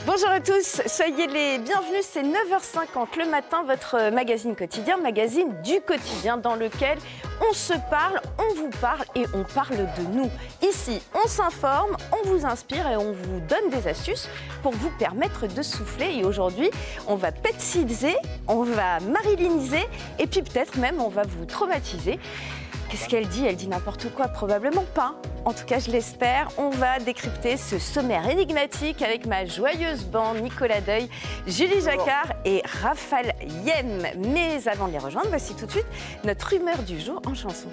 Bonjour à tous, soyez les bienvenus, c'est 9h50 le matin, votre magazine quotidien, magazine du quotidien dans lequel on se parle, on vous parle et on parle de nous. Ici, on s'informe, on vous inspire et on vous donne des astuces pour vous permettre de souffler. Et aujourd'hui, on va petsiser, on va maryliniser et puis peut-être même on va vous traumatiser. Qu'est-ce qu'elle dit? Elle dit n'importe quoi, probablement pas. En tout cas, je l'espère. On va décrypter ce sommaire énigmatique avec ma joyeuse bande Nicolas Deuil, Julie Jacquard et Raphaël Yem. Mais avant de les rejoindre, voici tout de suite notre humeur du jour en chanson.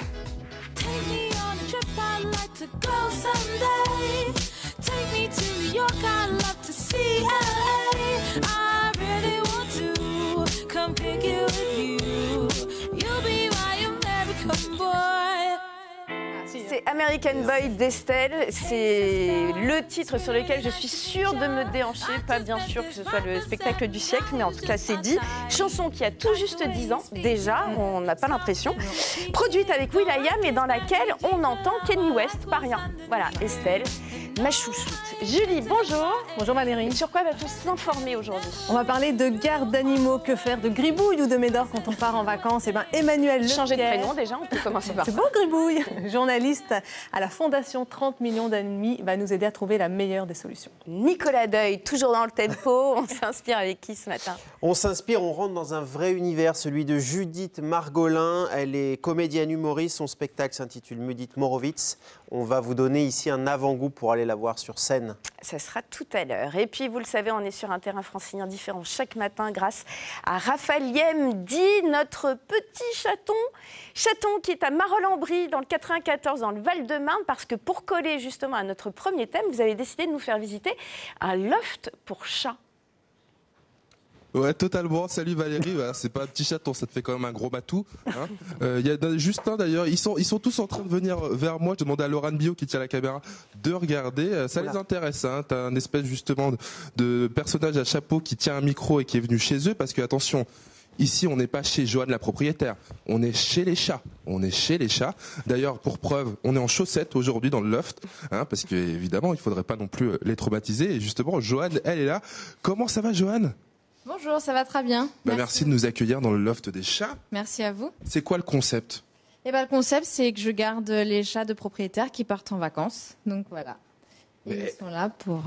C'est American Boy d'Estelle, c'est le titre sur lequel je suis sûre de me déhancher, pas bien sûr que ce soit le spectacle du siècle, mais en tout cas c'est dit. Chanson qui a tout juste 10 ans, déjà, on n'a pas l'impression. Produite avec will.i.am et dans laquelle on entend Kanye West, pas rien. Voilà, Estelle, ma chouchoute. Julie, bonjour. Bonjour Valérie. Sur quoi va-t-on s'informer aujourd'hui? On va parler de garde d'animaux, que faire de Gribouille ou de Médor quand on part en vacances. Et bien Emmanuel Leclerc. Changer de prénom déjà, on peut commencer par ça. C'est beau Gribouille. Journaliste à la Fondation 30 millions d'amis, va nous aider à trouver la meilleure des solutions. Nicolas Deuil, toujours dans le tempo. On s'inspire avec qui ce matin? On s'inspire, on rentre dans un vrai univers, celui de Judith Margolin. Elle est comédienne humoriste. Son spectacle s'intitule Judith Morowitz. On va vous donner ici un avant-goût pour aller la voir sur scène. Ça sera tout à l'heure. Et puis, vous le savez, on est sur un terrain francilien différent chaque matin grâce à Raphaël Yem, dit notre petit chaton. Chaton qui est à Marolles-en-Brie, dans le 94, dans le Val-de-Marne, parce que pour coller justement à notre premier thème, vous avez décidé de nous faire visiter un loft pour chats. Ouais, totalement. Salut Valérie. Voilà, c'est pas un petit chaton, ça te fait quand même un gros matou. Hein. Y a Justin d'ailleurs. Ils sont tous en train de venir vers moi. Je demandais à Laurent Bio qui tient la caméra de regarder. Ça les intéresse. Hein. T'as un espèce justement de personnage à chapeau qui tient un micro et qui est venu chez eux parce que attention. Ici, on n'est pas chez Joanne la propriétaire, on est chez les chats. On est chez les chats. D'ailleurs, pour preuve, on est en chaussettes aujourd'hui dans le loft, hein, parce qu'évidemment, il faudrait pas non plus les traumatiser. Et justement, Joanne, elle est là. Comment ça va, Joanne? Bonjour, ça va très bien. Merci de nous accueillir dans le loft des chats. Merci à vous. C'est quoi le concept? Le concept, c'est que je garde les chats de propriétaires qui partent en vacances. Donc voilà. Et ils sont là pour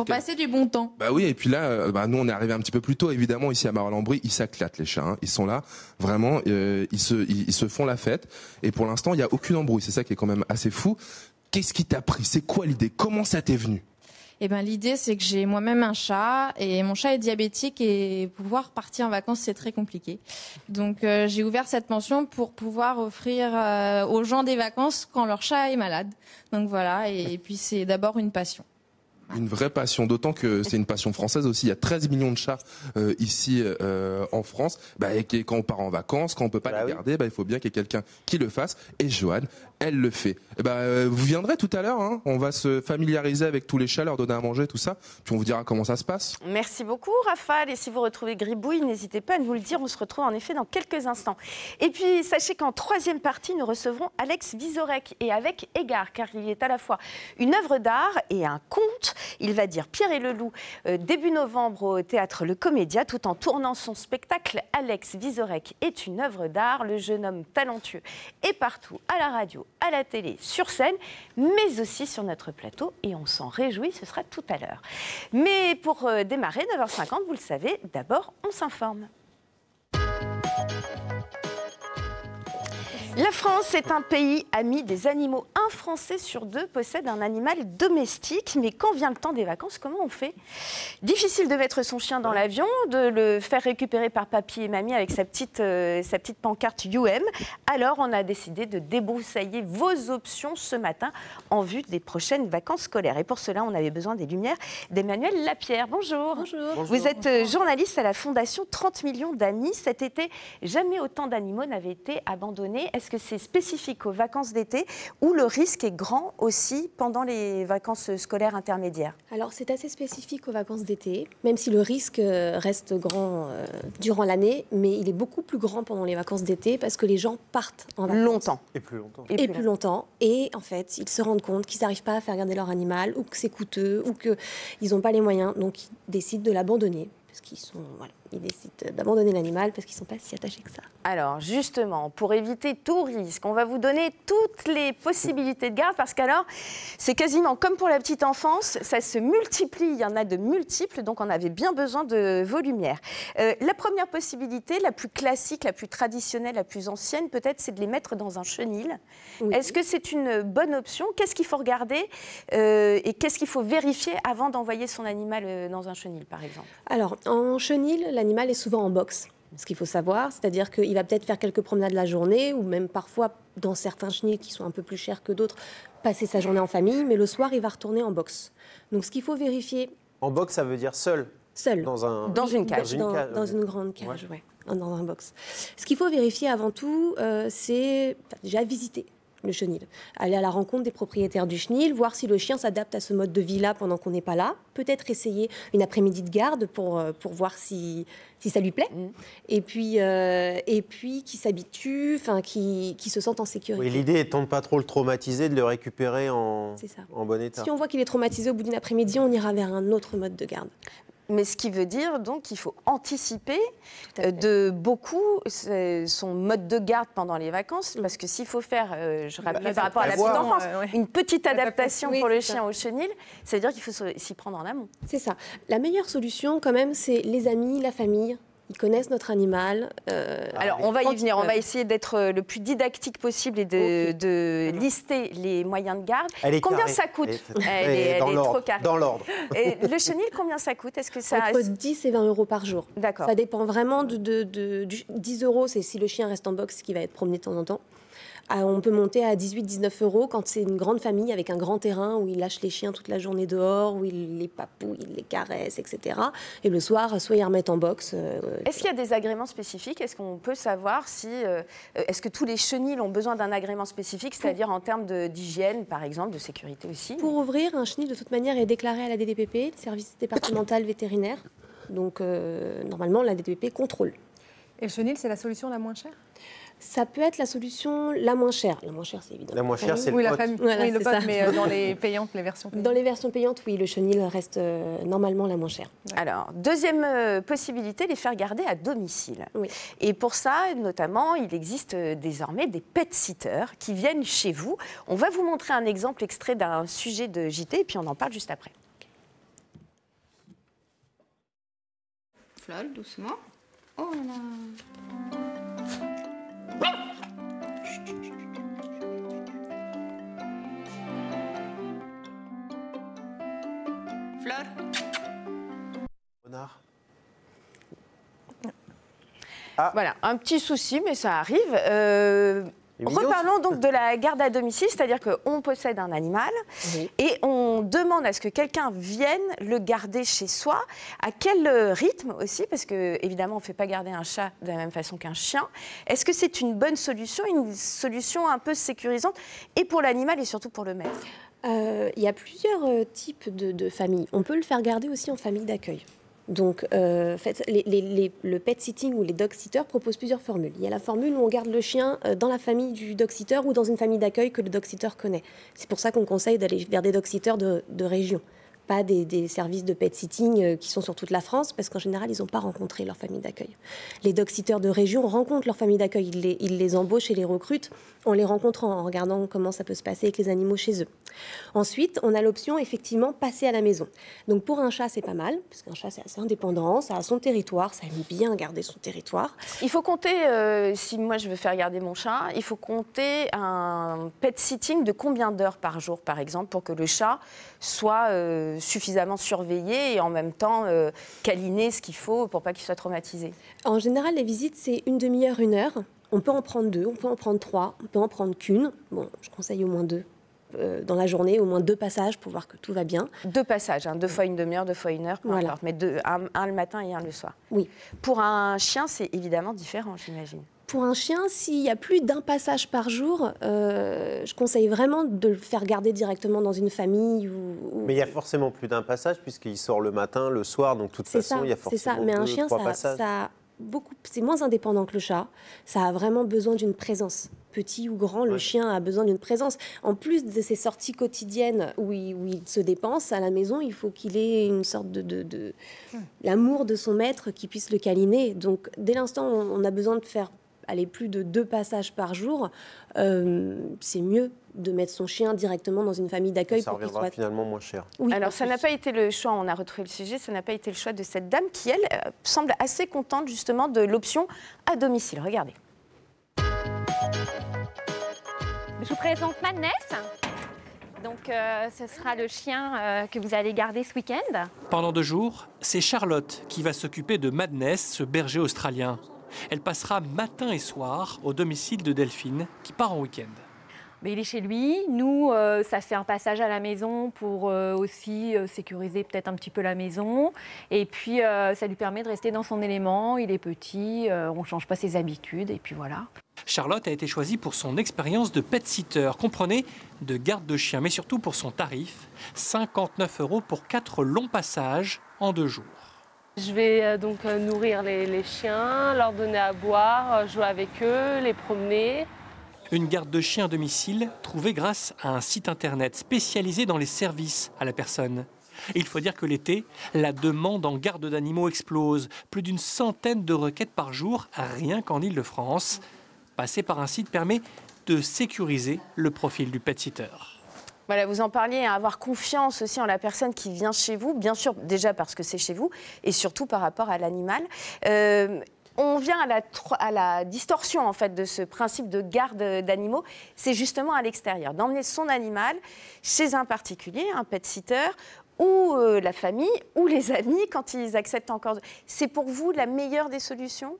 passer du bon temps. Bah oui, et puis là, nous on est arrivé un petit peu plus tôt, évidemment, ici à Marolles-en-Brie, ils s'éclatent les chats. Hein. Ils sont là, vraiment, ils se font la fête. Et pour l'instant, il n'y a aucune embrouille. C'est ça qui est quand même assez fou. Qu'est-ce qui t'a pris? C'est quoi l'idée? Comment ça t'est venu? L'idée, c'est que j'ai moi-même un chat et mon chat est diabétique et pouvoir partir en vacances, c'est très compliqué. Donc, j'ai ouvert cette pension pour pouvoir offrir aux gens des vacances quand leur chat est malade. Donc voilà, et puis c'est d'abord une passion. Une vraie passion, d'autant que c'est une passion française aussi. Il y a 13 millions de chats ici en France. Et quand on part en vacances, quand on peut pas les garder, il faut bien qu'il y ait quelqu'un qui le fasse. Et Joanne, elle le fait. Vous viendrez tout à l'heure. Hein. On va se familiariser avec tous les chats, leur donner à manger, tout ça. Puis on vous dira comment ça se passe. Merci beaucoup, Raphaël. Et si vous retrouvez Gribouille, n'hésitez pas à nous le dire. On se retrouve en effet dans quelques instants. Et puis, sachez qu'en troisième partie, nous recevrons Alex Vizorek. Et avec égard, car il est à la fois une œuvre d'art et un conte. Il va dire Pierre et le Loup début novembre au théâtre Le Comédia, tout en tournant son spectacle. Alex Vizorek est une œuvre d'art. Le jeune homme talentueux est partout, à la radio, à la télé, sur scène, mais aussi sur notre plateau. Et on s'en réjouit, ce sera tout à l'heure. Mais pour démarrer, 9h50, vous le savez, d'abord, on s'informe. La France est un pays ami des animaux. Un Français sur deux possède un animal domestique. Mais quand vient le temps des vacances, comment on fait? Difficile de mettre son chien dans l'avion, de le faire récupérer par papy et mamie avec sa petite pancarte UM. Alors, on a décidé de débroussailler vos options ce matin en vue des prochaines vacances scolaires. Et pour cela, on avait besoin des lumières d'Emmanuel Lapierre. Bonjour. Bonjour. Vous êtes journaliste à la Fondation 30 millions d'amis. Cet été, jamais autant d'animaux n'avaient été abandonnés. Est-ce Est-ce que c'est spécifique aux vacances d'été ou le risque est grand aussi pendant les vacances scolaires intermédiaires? Alors, c'est assez spécifique aux vacances d'été, même si le risque reste grand durant l'année, mais il est beaucoup plus grand pendant les vacances d'été parce que les gens partent en vacances. Longtemps. Et plus longtemps. Et plus longtemps. Et en fait, ils se rendent compte qu'ils n'arrivent pas à faire garder leur animal, ou que c'est coûteux, ou qu'ils n'ont pas les moyens. Donc, ils décident de l'abandonner. Parce qu'ils sont, voilà, ils décident d'abandonner l'animal parce qu'ils ne sont pas si attachés que ça. Alors justement, pour éviter tout risque, on va vous donner toutes les possibilités de garde parce qu'alors, c'est quasiment comme pour la petite enfance, ça se multiplie, il y en a de multiples, donc on avait bien besoin de vos lumières. La première possibilité, la plus classique, la plus traditionnelle, la plus ancienne, peut-être, c'est de les mettre dans un chenil. Oui. Est-ce que c'est une bonne option? Qu'est-ce qu'il faut regarder et qu'est-ce qu'il faut vérifier avant d'envoyer son animal dans un chenil, par exemple? Alors, en chenil, l'animal est souvent en boxe. Ce qu'il faut savoir, c'est-à-dire qu'il va peut-être faire quelques promenades la journée, ou même parfois, dans certains chenils qui sont un peu plus chers que d'autres, passer sa journée en famille, mais le soir, il va retourner en boxe. Donc, ce qu'il faut vérifier... En box, ça veut dire seul. Seul. Dans une cage. Dans une grande cage, ouais. Dans un box. Ce qu'il faut vérifier avant tout, c'est déjà visiter le chenil. Aller à la rencontre des propriétaires du chenil, voir si le chien s'adapte à ce mode de vie-là pendant qu'on n'est pas là. Peut-être essayer une après-midi de garde pour voir si ça lui plaît. Et puis qu'il s'habitue, qu'il se sente en sécurité. Oui, l'idée étant de ne pas trop le traumatiser, de le récupérer en bon état. Si on voit qu'il est traumatisé au bout d'une après-midi, on ira vers un autre mode de garde. Mais ce qui veut dire donc qu'il faut anticiper de beaucoup son mode de garde pendant les vacances, parce que s'il faut faire, je rappelle par rapport à la petite enfance, une petite adaptation pour le chien au chenil, ça veut dire qu'il faut s'y prendre en amont. C'est ça. La meilleure solution quand même, c'est les amis, la famille. Ils connaissent notre animal. Alors, on va y venir. On va essayer d'être le plus didactique possible et de lister les moyens de garde. Combien ça coûte? Elle est trop carrée. Dans l'ordre. Et le chenil, combien ça coûte? Est-ce que ça... Entre 10 et 20 euros par jour. D'accord. Ça dépend vraiment du 10 euros, c'est si le chien reste en box, qui va être promené de temps en temps. On peut monter à 18-19 euros quand c'est une grande famille avec un grand terrain où ils lâchent les chiens toute la journée dehors, où ils les papouillent, ils les caressent, etc. Et le soir, soit ils remettent en box. Est-ce qu'il y a des agréments spécifiques? Est-ce qu'on peut savoir si... est-ce que tous les chenils ont besoin d'un agrément spécifique, c'est-à-dire en termes d'hygiène, par exemple, de sécurité aussi? Pour ouvrir, un chenil, de toute manière, est déclaré à la DDPP, le service départemental vétérinaire. Donc, normalement, la DDPP contrôle. Et le chenil, c'est la solution la moins chère? Ça peut être la solution la moins chère. La moins chère, c'est évident. La moins chère, c'est oui, le la pote. famille. Voilà, oui, le c'est pote, ça. mais dans les payantes, les versions payantes. Dans les versions payantes, oui, le chenil reste normalement la moins chère. Alors, deuxième possibilité, les faire garder à domicile. Oui. Et pour ça, notamment, il existe désormais des pet-sitters qui viennent chez vous. On va vous montrer un exemple extrait d'un sujet de JT et puis on en parle juste après. Flore, doucement. Oh là là. Flore. Renard. Voilà, un petit souci, mais ça arrive. est mignon, Reparlons donc de la garde à domicile, c'est-à-dire qu'on possède un animal et on demande à ce que quelqu'un vienne le garder chez soi. À quel rythme aussi? Parce que évidemment, on ne fait pas garder un chat de la même façon qu'un chien. Est-ce que c'est une bonne solution, une solution un peu sécurisante, et pour l'animal et surtout pour le maître? Il y a plusieurs types de familles. On peut le faire garder aussi en famille d'accueil. Donc, en fait, le pet sitting ou les dog sitters proposent plusieurs formules. Il y a la formule où on garde le chien dans la famille du dog sitter ou dans une famille d'accueil que le dog sitter connaît. C'est pour ça qu'on conseille d'aller vers des dog sitters de région, pas des services de pet sitting qui sont sur toute la France, parce qu'en général, ils n'ont pas rencontré leur famille d'accueil. Les dog sitters de région rencontrent leur famille d'accueil, ils les embauchent et les recrutent en les rencontrant, en regardant comment ça peut se passer avec les animaux chez eux. Ensuite, on a l'option, effectivement, passer à la maison. Donc pour un chat, c'est pas mal, parce qu'un chat, c'est assez indépendant, ça a son territoire, ça aime bien garder son territoire. Il faut compter, si moi je veux faire garder mon chat, il faut compter un pet sitting de combien d'heures par jour, par exemple, pour que le chat soit suffisamment surveillé et en même temps câliner ce qu'il faut pour pas qu'il soit traumatisé. En général, les visites, c'est une demi-heure, 1 heure. On peut en prendre 2, on peut en prendre 3, on peut en prendre qu'1. Bon, je conseille au moins 2 dans la journée, au moins 2 passages pour voir que tout va bien. 2 passages, 2 fois une demi-heure, 2 fois 1 heure, peu Voilà. importe, mais un le matin et un le soir. Oui. Pour un chien, c'est évidemment différent, j'imagine. Pour un chien, s'il y a plus d'un passage par jour, je conseille vraiment de le faire garder directement dans une famille. Mais il y a forcément plus d'un passage puisqu'il sort le matin, le soir, donc de toute façon, il y a forcément Mais un 2, chien, 3 passages. c'est moins indépendant que le chat. Ça a vraiment besoin d'une présence. Petit ou grand, le chien a besoin d'une présence. En plus de ses sorties quotidiennes où il se dépense, à la maison, il faut qu'il ait une sorte de l'amour de son maître qui puisse le câliner. Donc, dès l'instant où on a besoin de faire plus de 2 passages par jour, c'est mieux de mettre son chien directement dans une famille d'accueil. Ça reviendra finalement moins cher. Oui, alors, ça n'a pas été le choix, on a retrouvé le sujet, ça n'a pas été le choix de cette dame qui, elle, semble assez contente justement de l'option à domicile. Regardez. Je vous présente Madness. Donc, ce sera le chien que vous allez garder ce week-end. Pendant 2 jours, c'est Charlotte qui va s'occuper de Madness, ce berger australien. Elle passera matin et soir au domicile de Delphine, qui part en week-end. Mais il est chez lui. Nous, ça fait un passage à la maison pour aussi sécuriser peut-être un petit peu la maison. Et puis, ça lui permet de rester dans son élément. Il est petit, on ne change pas ses habitudes. Et puis voilà. Charlotte a été choisie pour son expérience de pet-sitter, comprenez, de garde de chien, mais surtout pour son tarif, 59 € pour 4 longs passages en 2 jours. Je vais donc nourrir les chiens, leur donner à boire, jouer avec eux, les promener. Une garde de chien à domicile trouvée grâce à un site internet spécialisé dans les services à la personne. Et il faut dire que l'été, la demande en garde d'animaux explose. Plus d'une centaine de requêtes par jour, rien qu'en Île-de-France. Passer par un site permet de sécuriser le profil du pet-sitter. Voilà, vous en parliez, à avoir confiance aussi en la personne qui vient chez vous, bien sûr déjà parce que c'est chez vous, et surtout par rapport à l'animal. On vient à la distorsion en fait de ce principe de garde d'animaux, c'est justement à l'extérieur, d'emmener son animal chez un particulier, un pet-sitter, ou la famille, ou les amis quand ils acceptent encore. C'est pour vous la meilleure des solutions ?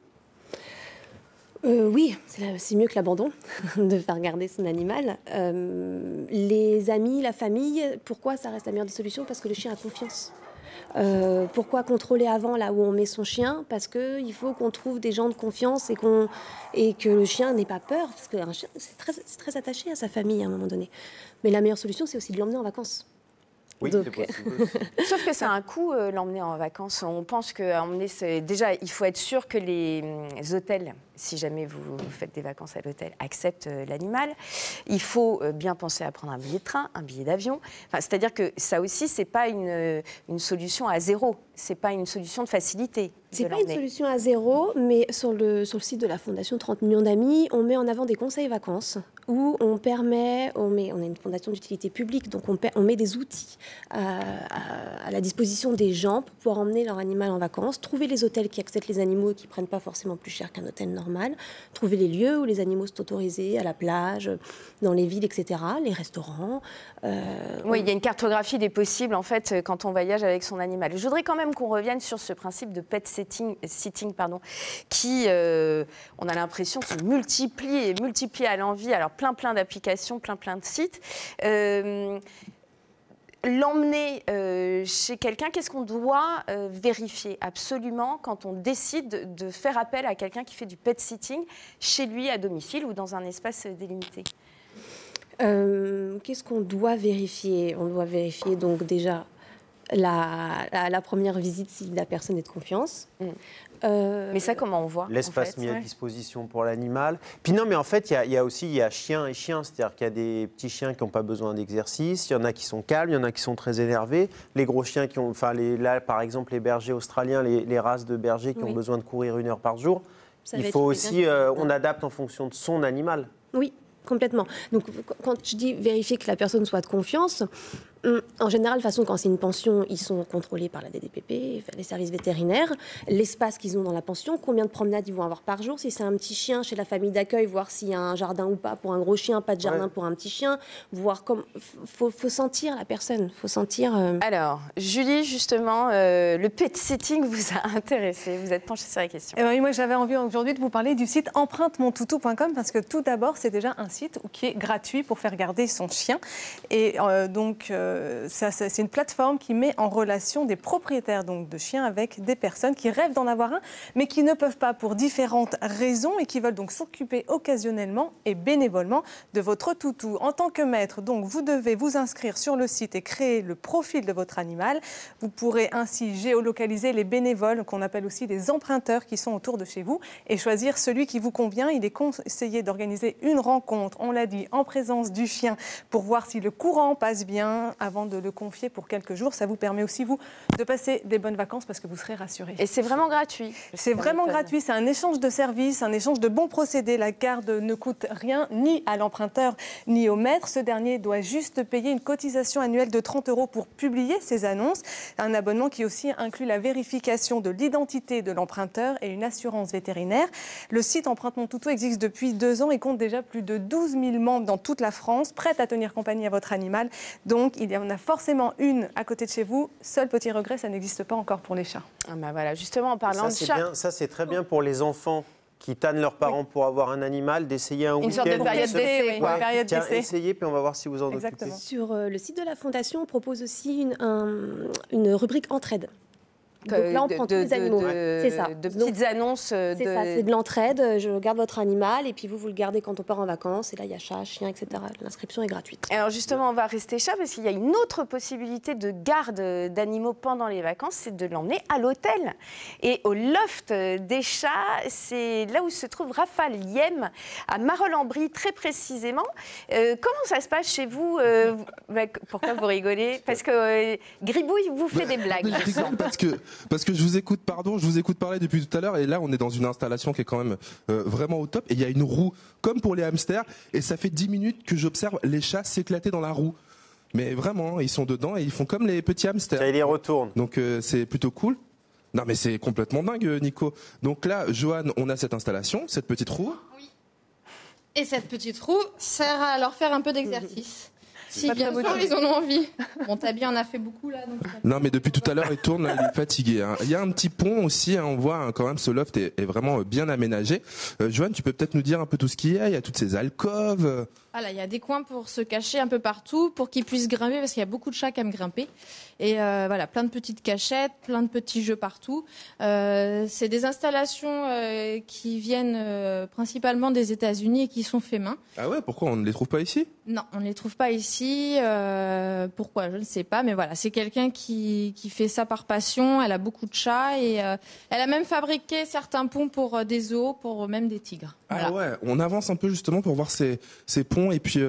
Oui, c'est mieux que l'abandon, de faire garder son animal. Les amis, la famille, pourquoi ça reste la meilleure des solutions ? Parce que le chien a confiance. Pourquoi contrôler avant là où on met son chien ? Parce qu'il faut qu'on trouve des gens de confiance et que le chien n'ait pas peur. Parce qu'un chien, c'est très attaché à sa famille à un moment donné. Mais la meilleure solution, c'est aussi de l'emmener en vacances. Oui, c'est possible aussi. Sauf que c'est un coût, l'emmener en vacances. On pense qu'emmener, déjà, il faut être sûr que les hôtels, si jamais vous faites des vacances à l'hôtel, acceptent l'animal. Il faut bien penser à prendre un billet de train, un billet d'avion. Enfin, c'est-à-dire que ça aussi, c'est pas une solution à zéro. C'est pas une solution de facilité. C'est pas une solution à zéro, mais sur le site de la Fondation 30 millions d'amis, on met en avant des conseils vacances où on a une fondation d'utilité publique, donc on met des outils à la disposition des gens pour pouvoir emmener leur animal en vacances, trouver les hôtels qui acceptent les animaux et qui prennent pas forcément plus cher qu'un hôtel normal, trouver les lieux où les animaux sont autorisés, à la plage, dans les villes, etc., les restaurants. Oui, il y a une cartographie des possibles en fait quand on voyage avec son animal. Je voudrais quand même qu'on revienne sur ce principe de pet sitting qui, on a l'impression, se multiplie à l'envi. Alors plein d'applications, plein de sites. L'emmener chez quelqu'un, qu'est-ce qu'on doit vérifier absolument quand on décide de faire appel à quelqu'un qui fait du pet sitting chez lui à domicile ou dans un espace délimité ? Qu'est-ce qu'on doit vérifier ? On doit vérifier donc déjà la première visite si la personne est de confiance. Mais ça, comment on voit ? L'espace mis à disposition pour l'animal. Puis non, mais en fait, il y a chien et chien. C'est-à-dire qu'il y a des petits chiens qui n'ont pas besoin d'exercice. Il y en a qui sont calmes, il y en a qui sont très énervés. Les gros chiens qui ont... là, par exemple, les bergers australiens, les races de bergers qui ont besoin de courir 1 heure par jour. Il faut aussi... on adapte en fonction de son animal. Oui, complètement. Donc, quand je dis vérifier que la personne soit de confiance... En général, de toute façon, quand c'est une pension, ils sont contrôlés par la DDPP, les services vétérinaires. L'espace qu'ils ont dans la pension, combien de promenades ils vont avoir par jour. Si c'est un petit chien chez la famille d'accueil, voir s'il y a un jardin ou pas pour un gros chien, pas de jardin pour un petit chien. Voir comme faut sentir la personne, faut sentir. Alors, Julie, justement, le pet sitting vous a intéressé. Vous êtes penchée sur la question. Oui, moi, j'avais envie aujourd'hui de vous parler du site empruntemontoutou.com parce que tout d'abord, c'est déjà un site qui est gratuit pour faire garder son chien. Et donc c'est une plateforme qui met en relation des propriétaires donc, de chiens avec des personnes qui rêvent d'en avoir un, mais qui ne peuvent pas pour différentes raisons et qui veulent donc s'occuper occasionnellement et bénévolement de votre toutou. En tant que maître, donc, vous devez vous inscrire sur le site et créer le profil de votre animal. Vous pourrez ainsi géolocaliser les bénévoles, qu'on appelle aussi les emprunteurs qui sont autour de chez vous, et choisir celui qui vous convient. Il est conseillé d'organiser une rencontre, on l'a dit, en présence du chien pour voir si le courant passe bien avant de le confier pour quelques jours. Ça vous permet aussi, vous, de passer des bonnes vacances parce que vous serez rassurés. Et c'est vraiment gratuit. C'est vraiment gratuit, c'est un échange de services, un échange de bons procédés. La garde ne coûte rien ni à l'emprunteur ni au maître. Ce dernier doit juste payer une cotisation annuelle de 30 € pour publier ses annonces. Un abonnement qui aussi inclut la vérification de l'identité de l'emprunteur et une assurance vétérinaire. Le site Emprunte mon toutou existe depuis 2 ans et compte déjà plus de 12 000 membres dans toute la France, prêts à tenir compagnie à votre animal. Donc, il y en a forcément une à côté de chez vous. Seul petit regret, ça n'existe pas encore pour les chats. Ah bah voilà, justement, en parlant de chats... Ça, c'est très bien pour les enfants qui tannent leurs parents pour avoir un animal, d'essayer un week-end. Une sorte de période d'essai. Période Tiens, d'essai. essayez, puis on va voir si vous en Exactement. occupez. Sur le site de la Fondation, on propose aussi une rubrique entraide. Donc là, on prend tous les animaux. C'est ça. De petites annonces. C'est ça, c'est de l'entraide. Je garde votre animal et puis vous le gardez quand on part en vacances. Et là, il y a chat, chien, etc. L'inscription est gratuite. Alors justement, on va rester chat parce qu'il y a une autre possibilité de garde d'animaux pendant les vacances, c'est de l'emmener à l'hôtel. Et au loft des chats, c'est là où se trouve Raphaël Yem, à Marolles-en-Brie, très précisément. Comment ça se passe chez vous Pourquoi vous rigolez? Parce que Gribouille vous fait des blagues. Je rigole parce que je vous écoute parler depuis tout à l'heure et là on est dans une installation qui est quand même vraiment au top et il y a une roue comme pour les hamsters et ça fait 10 minutes que j'observe les chats s'éclater dans la roue. Mais vraiment, ils sont dedans et ils font comme les petits hamsters. Ça, il les retourne. Donc c'est plutôt cool. Non mais c'est complètement dingue Nico. Donc là, Johan, on a cette installation, cette petite roue. Oui. Et cette petite roue sert à leur faire un peu d'exercice. Si bien sûr ils en ont envie. Bon, Tabi en a fait beaucoup là. Donc... Non mais depuis tout à l'heure il tourne, là, il est fatigué. Hein. Il y a un petit pont aussi, hein, on voit hein, quand même ce loft est vraiment bien aménagé. Johan, tu peux peut-être nous dire un peu tout ce qu'il y a? Il y a toutes ces alcôves. Voilà, il y a des coins pour se cacher un peu partout, pour qu'ils puissent grimper, parce qu'il y a beaucoup de chats qui aiment grimper. Et voilà, plein de petites cachettes, plein de petits jeux partout. C'est des installations qui viennent principalement des États-Unis et qui sont faits main. Ah ouais, pourquoi on ne les trouve pas ici? Non, on ne les trouve pas ici. Pourquoi? Je ne sais pas. Mais voilà, c'est quelqu'un qui fait ça par passion. Elle a beaucoup de chats et elle a même fabriqué certains ponts pour des zoos, pour même des tigres. Ah voilà. ouais, on avance un peu justement pour voir ces ponts et puis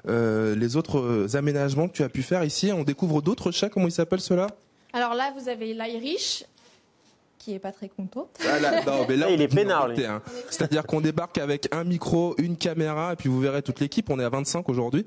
les autres aménagements que tu as pu faire ici. On découvre d'autres chats, comment ils s'appellent ceux-là? Alors là, vous avez l'Irish, qui est pas très contente. Ah là, non, mais là, il est peinard, lui. Hein. C'est-à-dire qu'on débarque avec un micro, une caméra, et puis vous verrez toute l'équipe. On est à 25 aujourd'hui.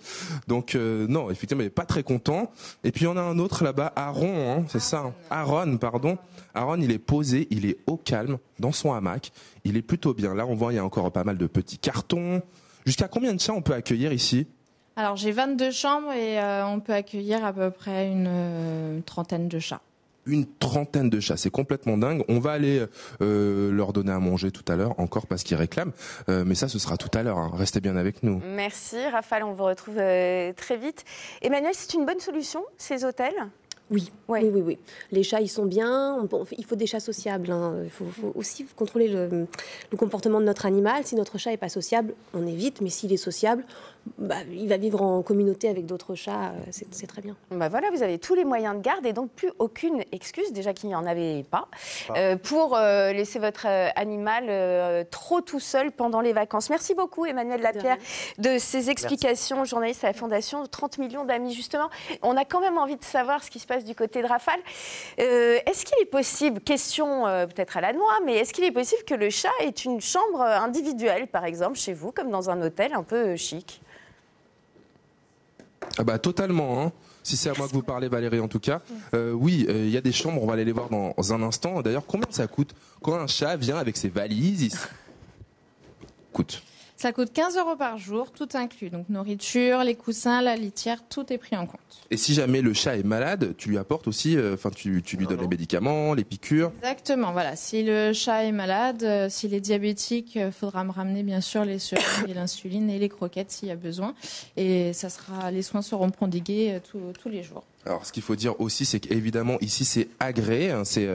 Donc, non, effectivement, il est pas très content. Et puis, il y en a un autre là-bas, Aaron, hein, c'est ça. Hein. Aaron, pardon. Aaron, il est posé, il est au calme, dans son hamac. Il est plutôt bien. Là, on voit, il y a encore pas mal de petits cartons. Jusqu'à combien de chats on peut accueillir ici? Alors, j'ai 22 chambres et on peut accueillir à peu près une trentaine de chats. Une trentaine de chats, c'est complètement dingue. On va aller leur donner à manger tout à l'heure, encore parce qu'ils réclament. Mais ça, ce sera tout à l'heure. Hein. Restez bien avec nous. Merci Raphaël, on vous retrouve très vite. Emmanuel, c'est une bonne solution, ces hôtels? Oui, Ouais. oui. Les chats, ils sont bien. Il faut des chats sociables. Hein. Il faut aussi contrôler le comportement de notre animal. Si notre chat n'est pas sociable, on évite. Mais s'il est sociable, il va vivre en communauté avec d'autres chats. C'est très bien. Bah voilà, vous avez tous les moyens de garde et donc plus aucune excuse, déjà qu'il n'y en avait pas, pour laisser votre animal trop tout seul pendant les vacances. Merci beaucoup Emmanuel Lapierre de ces explications, journaliste à la Fondation 30 millions d'amis. Justement, on a quand même envie de savoir ce qui se passe du côté de Raphaël. Est-ce qu'il est possible, question peut-être à la noix, mais est-ce qu'il est possible que le chat ait une chambre individuelle, par exemple, chez vous, comme dans un hôtel un peu chic? Ah bah totalement, hein. Si c'est à moi que vous parlez, Valérie, en tout cas. Oui, il y a des chambres, on va aller les voir dans un instant. D'ailleurs, combien ça coûte quand un chat vient avec ses valises? Coûte. Ça coûte 15 € par jour, tout inclus. Donc nourriture, les coussins, la litière, tout est pris en compte. Et si jamais le chat est malade, tu lui apportes aussi, tu lui donnes les médicaments, les piqûres. Exactement, voilà. Si le chat est malade, s'il est diabétique, il faudra me ramener bien sûr les seringues et l'insuline et les croquettes s'il y a besoin. Et les soins seront prodigués tous les jours. Alors, ce qu'il faut dire aussi, c'est qu'évidemment, ici, c'est agréé. C'est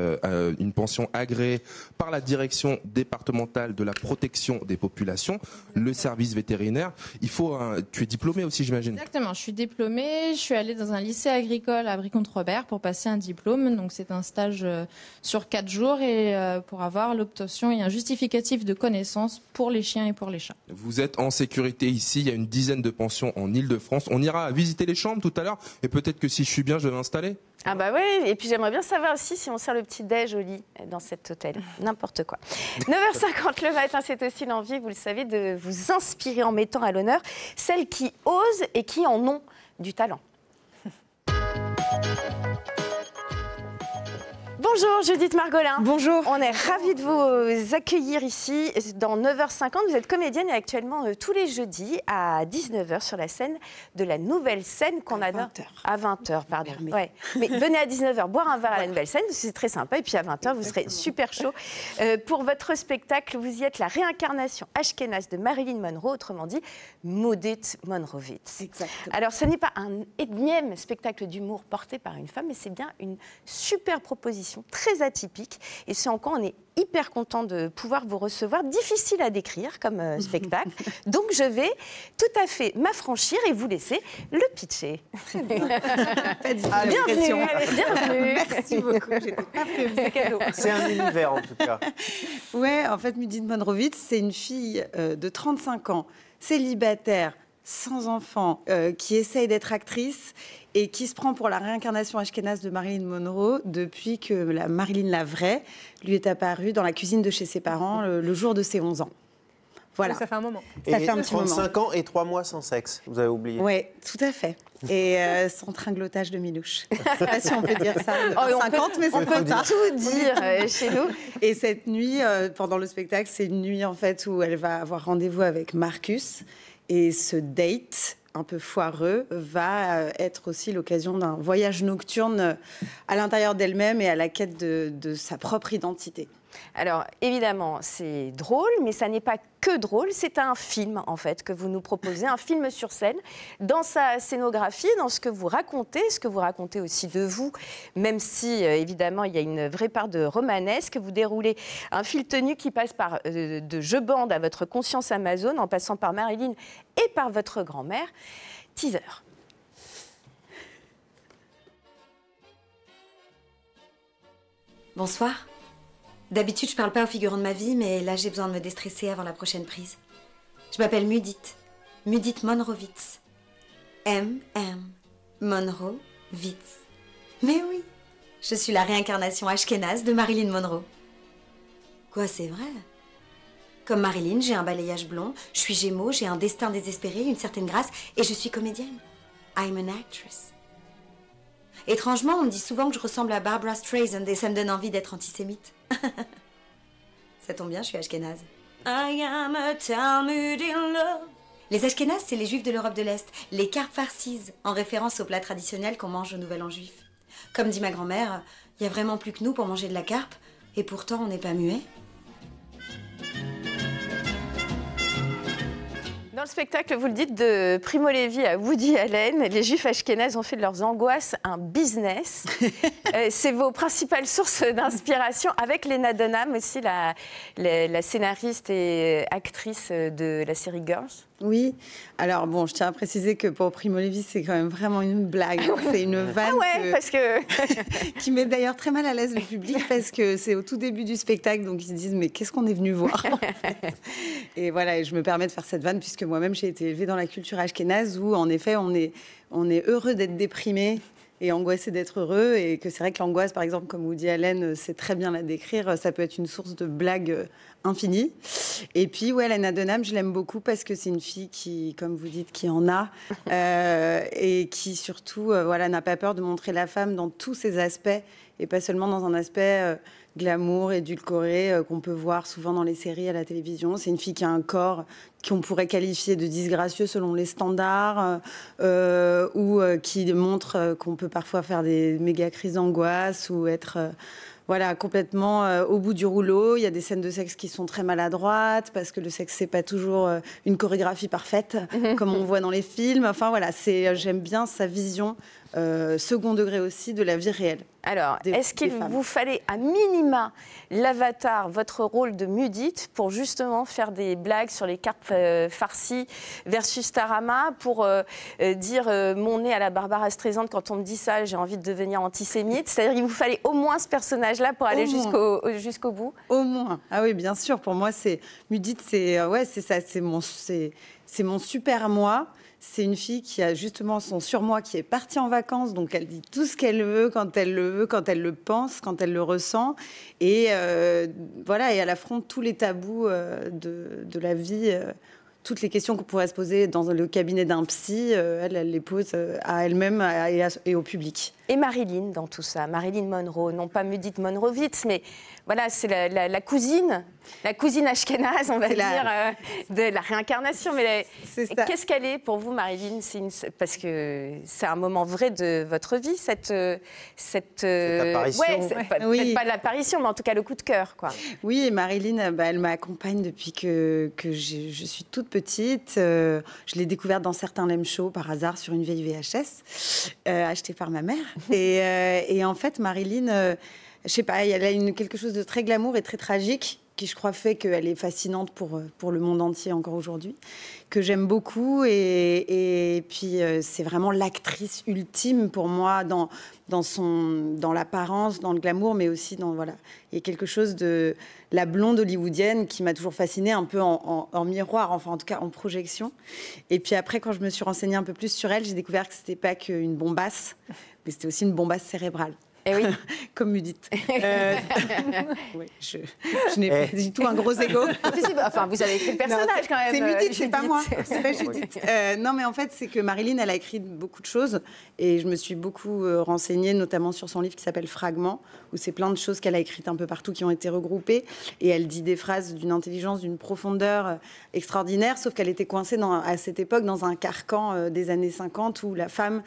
une pension agréée par la direction départementale de la protection des populations, le service vétérinaire. Tu es diplômé aussi, j'imagine. Exactement. Je suis diplômée. Je suis allée dans un lycée agricole à Brie-Comte-Robert pour passer un diplôme. Donc, c'est un stage sur 4 jours et pour avoir l'obtention et un justificatif de connaissance pour les chiens et pour les chats. Vous êtes en sécurité ici. Il y a une dizaine de pensions en Île-de-France. On ira visiter les chambres tout à l'heure. Et peut-être que si je suis bien, je vais m'installer. Ah bah oui, et puis j'aimerais bien savoir aussi si on sert le petit déj au lit dans cet hôtel. N'importe quoi. 9h50 le matin, c'est aussi l'envie, vous le savez, de vous inspirer en mettant à l'honneur celles qui osent et qui en ont du talent. Bonjour Judith Margolin. Bonjour. On est ravis de vous accueillir ici dans 9h50. Vous êtes comédienne et actuellement tous les jeudis à 19h sur la scène de la Nouvelle Scène qu'on adore. À 20h, pardon. Ouais. Mais venez à 19h boire un verre à la Nouvelle Scène, c'est très sympa. Et puis à 20h, vous serez super chaud. Pour votre spectacle, vous y êtes la réincarnation ashkénaze de Marilyn Monroe, autrement dit Judith Monrovitz. Exactement. Alors ce n'est pas un énième spectacle d'humour porté par une femme, mais c'est bien une super proposition très atypique et ce en quoi on est hyper content de pouvoir vous recevoir. Difficile à décrire comme spectacle, donc je vais tout à fait m'affranchir et vous laisser le pitcher. Bienvenue. Merci beaucoup, j'étais pas prévue. C'est cadeau. C'est un univers en tout cas. Ouais, en fait, Judith Monrovitz, c'est une fille de 35 ans, célibataire, sans enfant, qui essaye d'être actrice et qui se prend pour la réincarnation ashkénaze de Marilyn Monroe depuis que Marilyn la vraie lui est apparue dans la cuisine de chez ses parents le jour de ses 11 ans. Voilà. Ça fait un moment. Ça fait un petit moment. 35 ans et 3 mois sans sexe, vous avez oublié. Oui, tout à fait. Et sans tringlotage de Milouche. Je ne sais pas si on peut dire ça. 50, mais on peut tout dire chez nous. Et cette nuit, pendant le spectacle, c'est une nuit en fait où elle va avoir rendez-vous avec Marcus. Et ce date un peu foireux va être aussi l'occasion d'un voyage nocturne à l'intérieur d'elle-même et à la quête de sa propre identité. Alors, évidemment, c'est drôle, mais ça n'est pas que drôle. C'est un film, en fait, que vous nous proposez, un film sur scène, dans sa scénographie, dans ce que vous racontez aussi de vous, même si, évidemment, il y a une vraie part de romanesque. Vous déroulez un fil tenu qui passe par de Je bande à votre conscience Amazon, en passant par Marilyn et par votre grand-mère. Teaser. Bonsoir. D'habitude, je parle pas aux figurants de ma vie, mais là, j'ai besoin de me déstresser avant la prochaine prise. Je m'appelle Judith Monrovitz. M.M. Monrovitz. Mais oui, je suis la réincarnation ashkénaze de Marilyn Monroe. Quoi, c'est vrai? Comme Marilyn, j'ai un balayage blond, je suis Gémeaux, j'ai un destin désespéré, une certaine grâce, et je suis comédienne. I'm an actress. Étrangement, on me dit souvent que je ressemble à Barbra Streisand et ça me donne envie d'être antisémite. Ça tombe bien, je suis ashkénaze. I am a Talmud in love. Les ashkénazes, c'est les juifs de l'Europe de l'Est, les carpes farcies, en référence au plat traditionnel qu'on mange au Nouvel An juif. Comme dit ma grand-mère, il n'y a vraiment plus que nous pour manger de la carpe, et pourtant on n'est pas muet. Dans le spectacle, vous le dites, de Primo Levi à Woody Allen, les Juifs ashkénazes ont fait de leurs angoisses un business. C'est vos principales sources d'inspiration, avec Lena Dunham aussi, la scénariste et actrice de la série Girls. Oui, alors bon, je tiens à préciser que pour Primo Levi, c'est quand même vraiment une blague. C'est une vanne parce que... qui met d'ailleurs très mal à l'aise le public parce que c'est au tout début du spectacle, donc ils se disent mais qu'est-ce qu'on est venu voir en fait. Et voilà, et je me permets de faire cette vanne puisque moi-même j'ai été élevée dans la culture ashkénaze où en effet on est heureux d'être déprimé et angoissé d'être heureux, et que c'est vrai que l'angoisse, par exemple, comme Woody Allen sait très bien la décrire, ça peut être une source de blagues infinie. Et puis, ouais, Lena Dunham, je l'aime beaucoup parce que c'est une fille qui, comme vous dites, qui en a, et qui surtout, voilà, n'a pas peur de montrer la femme dans tous ses aspects et pas seulement dans un aspect glamour, édulcoré, qu'on peut voir souvent dans les séries à la télévision. C'est une fille qui a un corps qu'on pourrait qualifier de disgracieux selon les standards, ou qui montre qu'on peut parfois faire des méga crises d'angoisse ou être... voilà, complètement au bout du rouleau. Il y a des scènes de sexe qui sont très maladroites parce que le sexe, c'est pas toujours une chorégraphie parfaite comme on voit dans les films. Enfin voilà, j'aime bien sa vision second degré aussi de la vie réelle. Alors, est-ce qu'il vous fallait à minima l'avatar, votre rôle de Mudit, pour justement faire des blagues sur les cartes farcies versus Tarama, pour dire mon nez à la Barbara Streisand, quand on me dit ça, j'ai envie de devenir antisémite? C'est-à-dire qu'il vous fallait au moins ce personnage-là pour aller jusqu'au bout? Au moins. Ah oui, bien sûr. Pour moi, Mudit, c'est ça, c'est mon super moi. C'est une fille qui a justement son surmoi, qui est partie en vacances, donc elle dit tout ce qu'elle veut, quand elle le pense, quand elle le ressent. Et voilà, et elle affronte tous les tabous de la vie, toutes les questions qu'on pourrait se poser dans le cabinet d'un psy, elle les pose à elle-même et au public. Et Marilyn dans tout ça, Marilyn Monroe, non pas Mudit Monrovitz, mais voilà, c'est la cousine ashkénaze, on va dire, de la réincarnation. Mais qu'est-ce qu'elle est pour vous, Marilyn? Parce que c'est un moment vrai de votre vie, cette apparition. Peut-être pas l'apparition, mais en tout cas le coup de cœur, quoi. Oui, et Marilyn, elle m'accompagne depuis que je suis toute petite. Je l'ai découverte dans certains Lem Show par hasard sur une vieille VHS achetée par ma mère. Et en fait, Marilyn, je sais pas, elle a quelque chose de très glamour et très tragique qui, je crois, fait qu'elle est fascinante pour le monde entier encore aujourd'hui, que j'aime beaucoup. Et puis, c'est vraiment l'actrice ultime pour moi dans l'apparence, dans le glamour, mais aussi dans... Voilà. Il y a quelque chose de la blonde hollywoodienne qui m'a toujours fascinée, un peu en miroir, enfin, en tout cas, en projection. Et puis après, quand je me suis renseignée un peu plus sur elle, j'ai découvert que c'était pas qu'une bombasse, mais c'était aussi une bombasse cérébrale. Eh oui. Comme Mudit. Oui, je n'ai pas du tout un gros ego. Enfin, vous avez écrit le personnage quand même. C'est Mudit, c'est pas moi. C'est pas Judith. Non, mais en fait, c'est que Marilyn, elle a écrit beaucoup de choses. Et je me suis beaucoup renseignée, notamment sur son livre qui s'appelle Fragments, où c'est plein de choses qu'elle a écrites un peu partout qui ont été regroupées. Et elle dit des phrases d'une intelligence, d'une profondeur extraordinaire, sauf qu'elle était coincée à cette époque dans un carcan des années 50 où la femme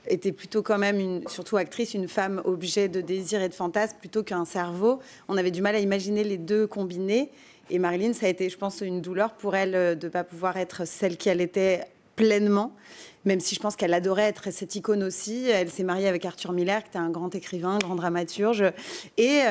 était plutôt quand même, surtout actrice, une femme objet de désir et de fantasme plutôt qu'un cerveau. On avait du mal à imaginer les deux combinés. Et Marilyn, ça a été, je pense, une douleur pour elle de ne pas pouvoir être celle qu'elle était pleinement, même si je pense qu'elle adorait être cette icône aussi. Elle s'est mariée avec Arthur Miller, qui était un grand écrivain, un grand dramaturge. Et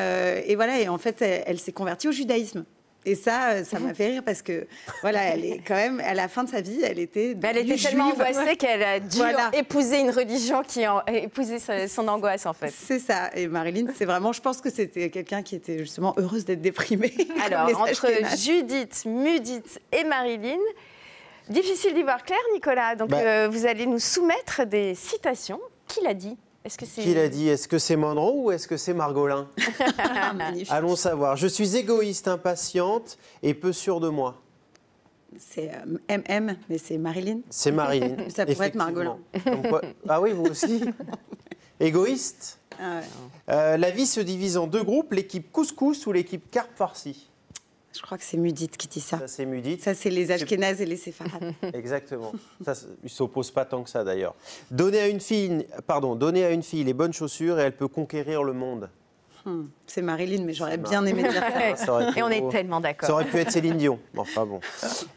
voilà, et en fait, elle s'est convertie au judaïsme. Et ça m'a fait rire parce que, voilà, elle est quand même, à la fin de sa vie, elle était tellement angoissée qu'elle a dû épouser une religion qui a épousé son angoisse, en fait. C'est ça. Et Marilyn, c'est vraiment, je pense que c'était quelqu'un qui était justement heureuse d'être déprimée. Alors, entre Judith, Mudit et Marilyn, difficile d'y voir clair, Nicolas. Donc, vous allez nous soumettre des citations. Qui l'a dit ? Qui l'a dit? Est-ce que c'est Monroe ou est-ce que c'est Margolin? Allons savoir. Je suis égoïste, impatiente et peu sûre de moi. C'est MM, mais c'est Marilyn. C'est Marilyn. Ça pourrait être Margolin. Ah oui, vous aussi. Égoïste. La vie se divise en deux groupes, l'équipe couscous ou l'équipe carpe farcie. Je crois que c'est Mudit qui dit ça. Ça, c'est Mudit. Ça, c'est les Ashkénazes et les Séfarades. Exactement. Ça, ils ne s'opposent pas tant que ça, d'ailleurs. Donner à une fille les bonnes chaussures et elle peut conquérir le monde. C'est Marilyn, mais j'aurais bien aimé dire ça. Et on est tellement d'accord. Ça aurait pu être Céline Dion. Enfin bon.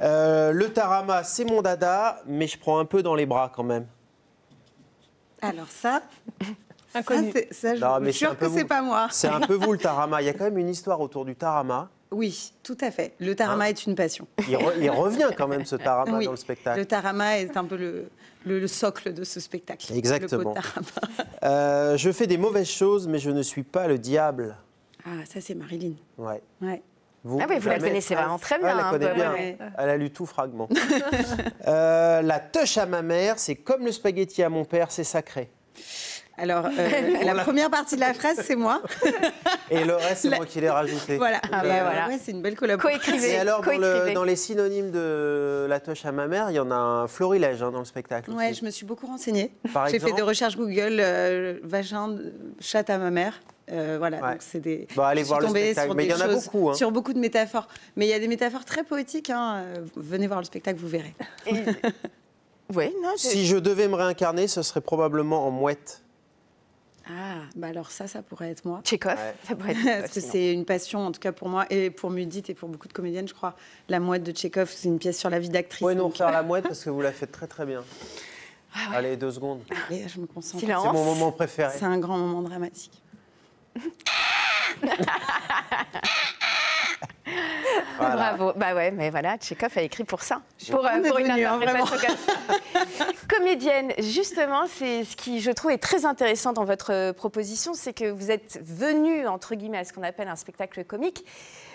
Le tarama, c'est mon dada, mais je prends un peu dans les bras quand même. Alors ça... Inconnu. Ça, je suis sûre que c'est pas moi. C'est un peu vous, le tarama. Il y a quand même une histoire autour du tarama. Oui, tout à fait. Le tarama est une passion. Il revient quand même, ce tarama, dans le spectacle. Le tarama est un peu le socle de ce spectacle. Exactement. Je fais des mauvaises choses, mais je ne suis pas le diable. Ah, ça, c'est Marilyn. Ouais. Vous la connaissez vraiment très bien. Elle la connaît bien. Ouais. Elle a lu tout Fragment. La touche à ma mère, c'est comme le spaghetti à mon père, c'est sacré. Alors, la première partie de la phrase, c'est moi. Et le reste, c'est moi qui l'ai rajouté. Voilà. voilà. Ouais, c'est une belle collaboration. Coécrivez. Et alors, coécrivez. dans les synonymes de la toche à ma mère, il y en a un florilège dans le spectacle. Ouais, aussi. je me suis beaucoup renseignée. Par J'ai fait exemple des recherches Google, vagin, chatte à ma mère. Voilà, Ouais. donc c'est des. Bon, allez je suis voir le tombée spectacle. sur Mais il y des en a choses, beaucoup. Hein. sur beaucoup de métaphores. Mais il y a des métaphores très poétiques. Hein. Venez voir le spectacle, vous verrez. Oui, non, Si je devais me réincarner, ce serait probablement en mouette. Ah, bah alors ça pourrait être moi. Tchekhov, Ouais. ça pourrait être Parce que sinon. c'est une passion, en tout cas pour moi, et pour Mudit et pour beaucoup de comédiennes, je crois. La mouette de Tchekhov, c'est une pièce sur la vie d'actrice. Vous pouvez nous donc- refaire la mouette parce que vous la faites très très bien. Allez, 2 secondes. Allez, je me concentre. Silence. C'est mon moment préféré. C'est un grand moment dramatique. Voilà. Bravo. Bah ouais, mais voilà, Tchekhov a écrit pour ça. Pour content une d'être venue, hein, interprétation comme ça. Comédienne, justement, c'est ce qui, je trouve, est très intéressant dans votre proposition, c'est que vous êtes venue, entre guillemets, à ce qu'on appelle un spectacle comique,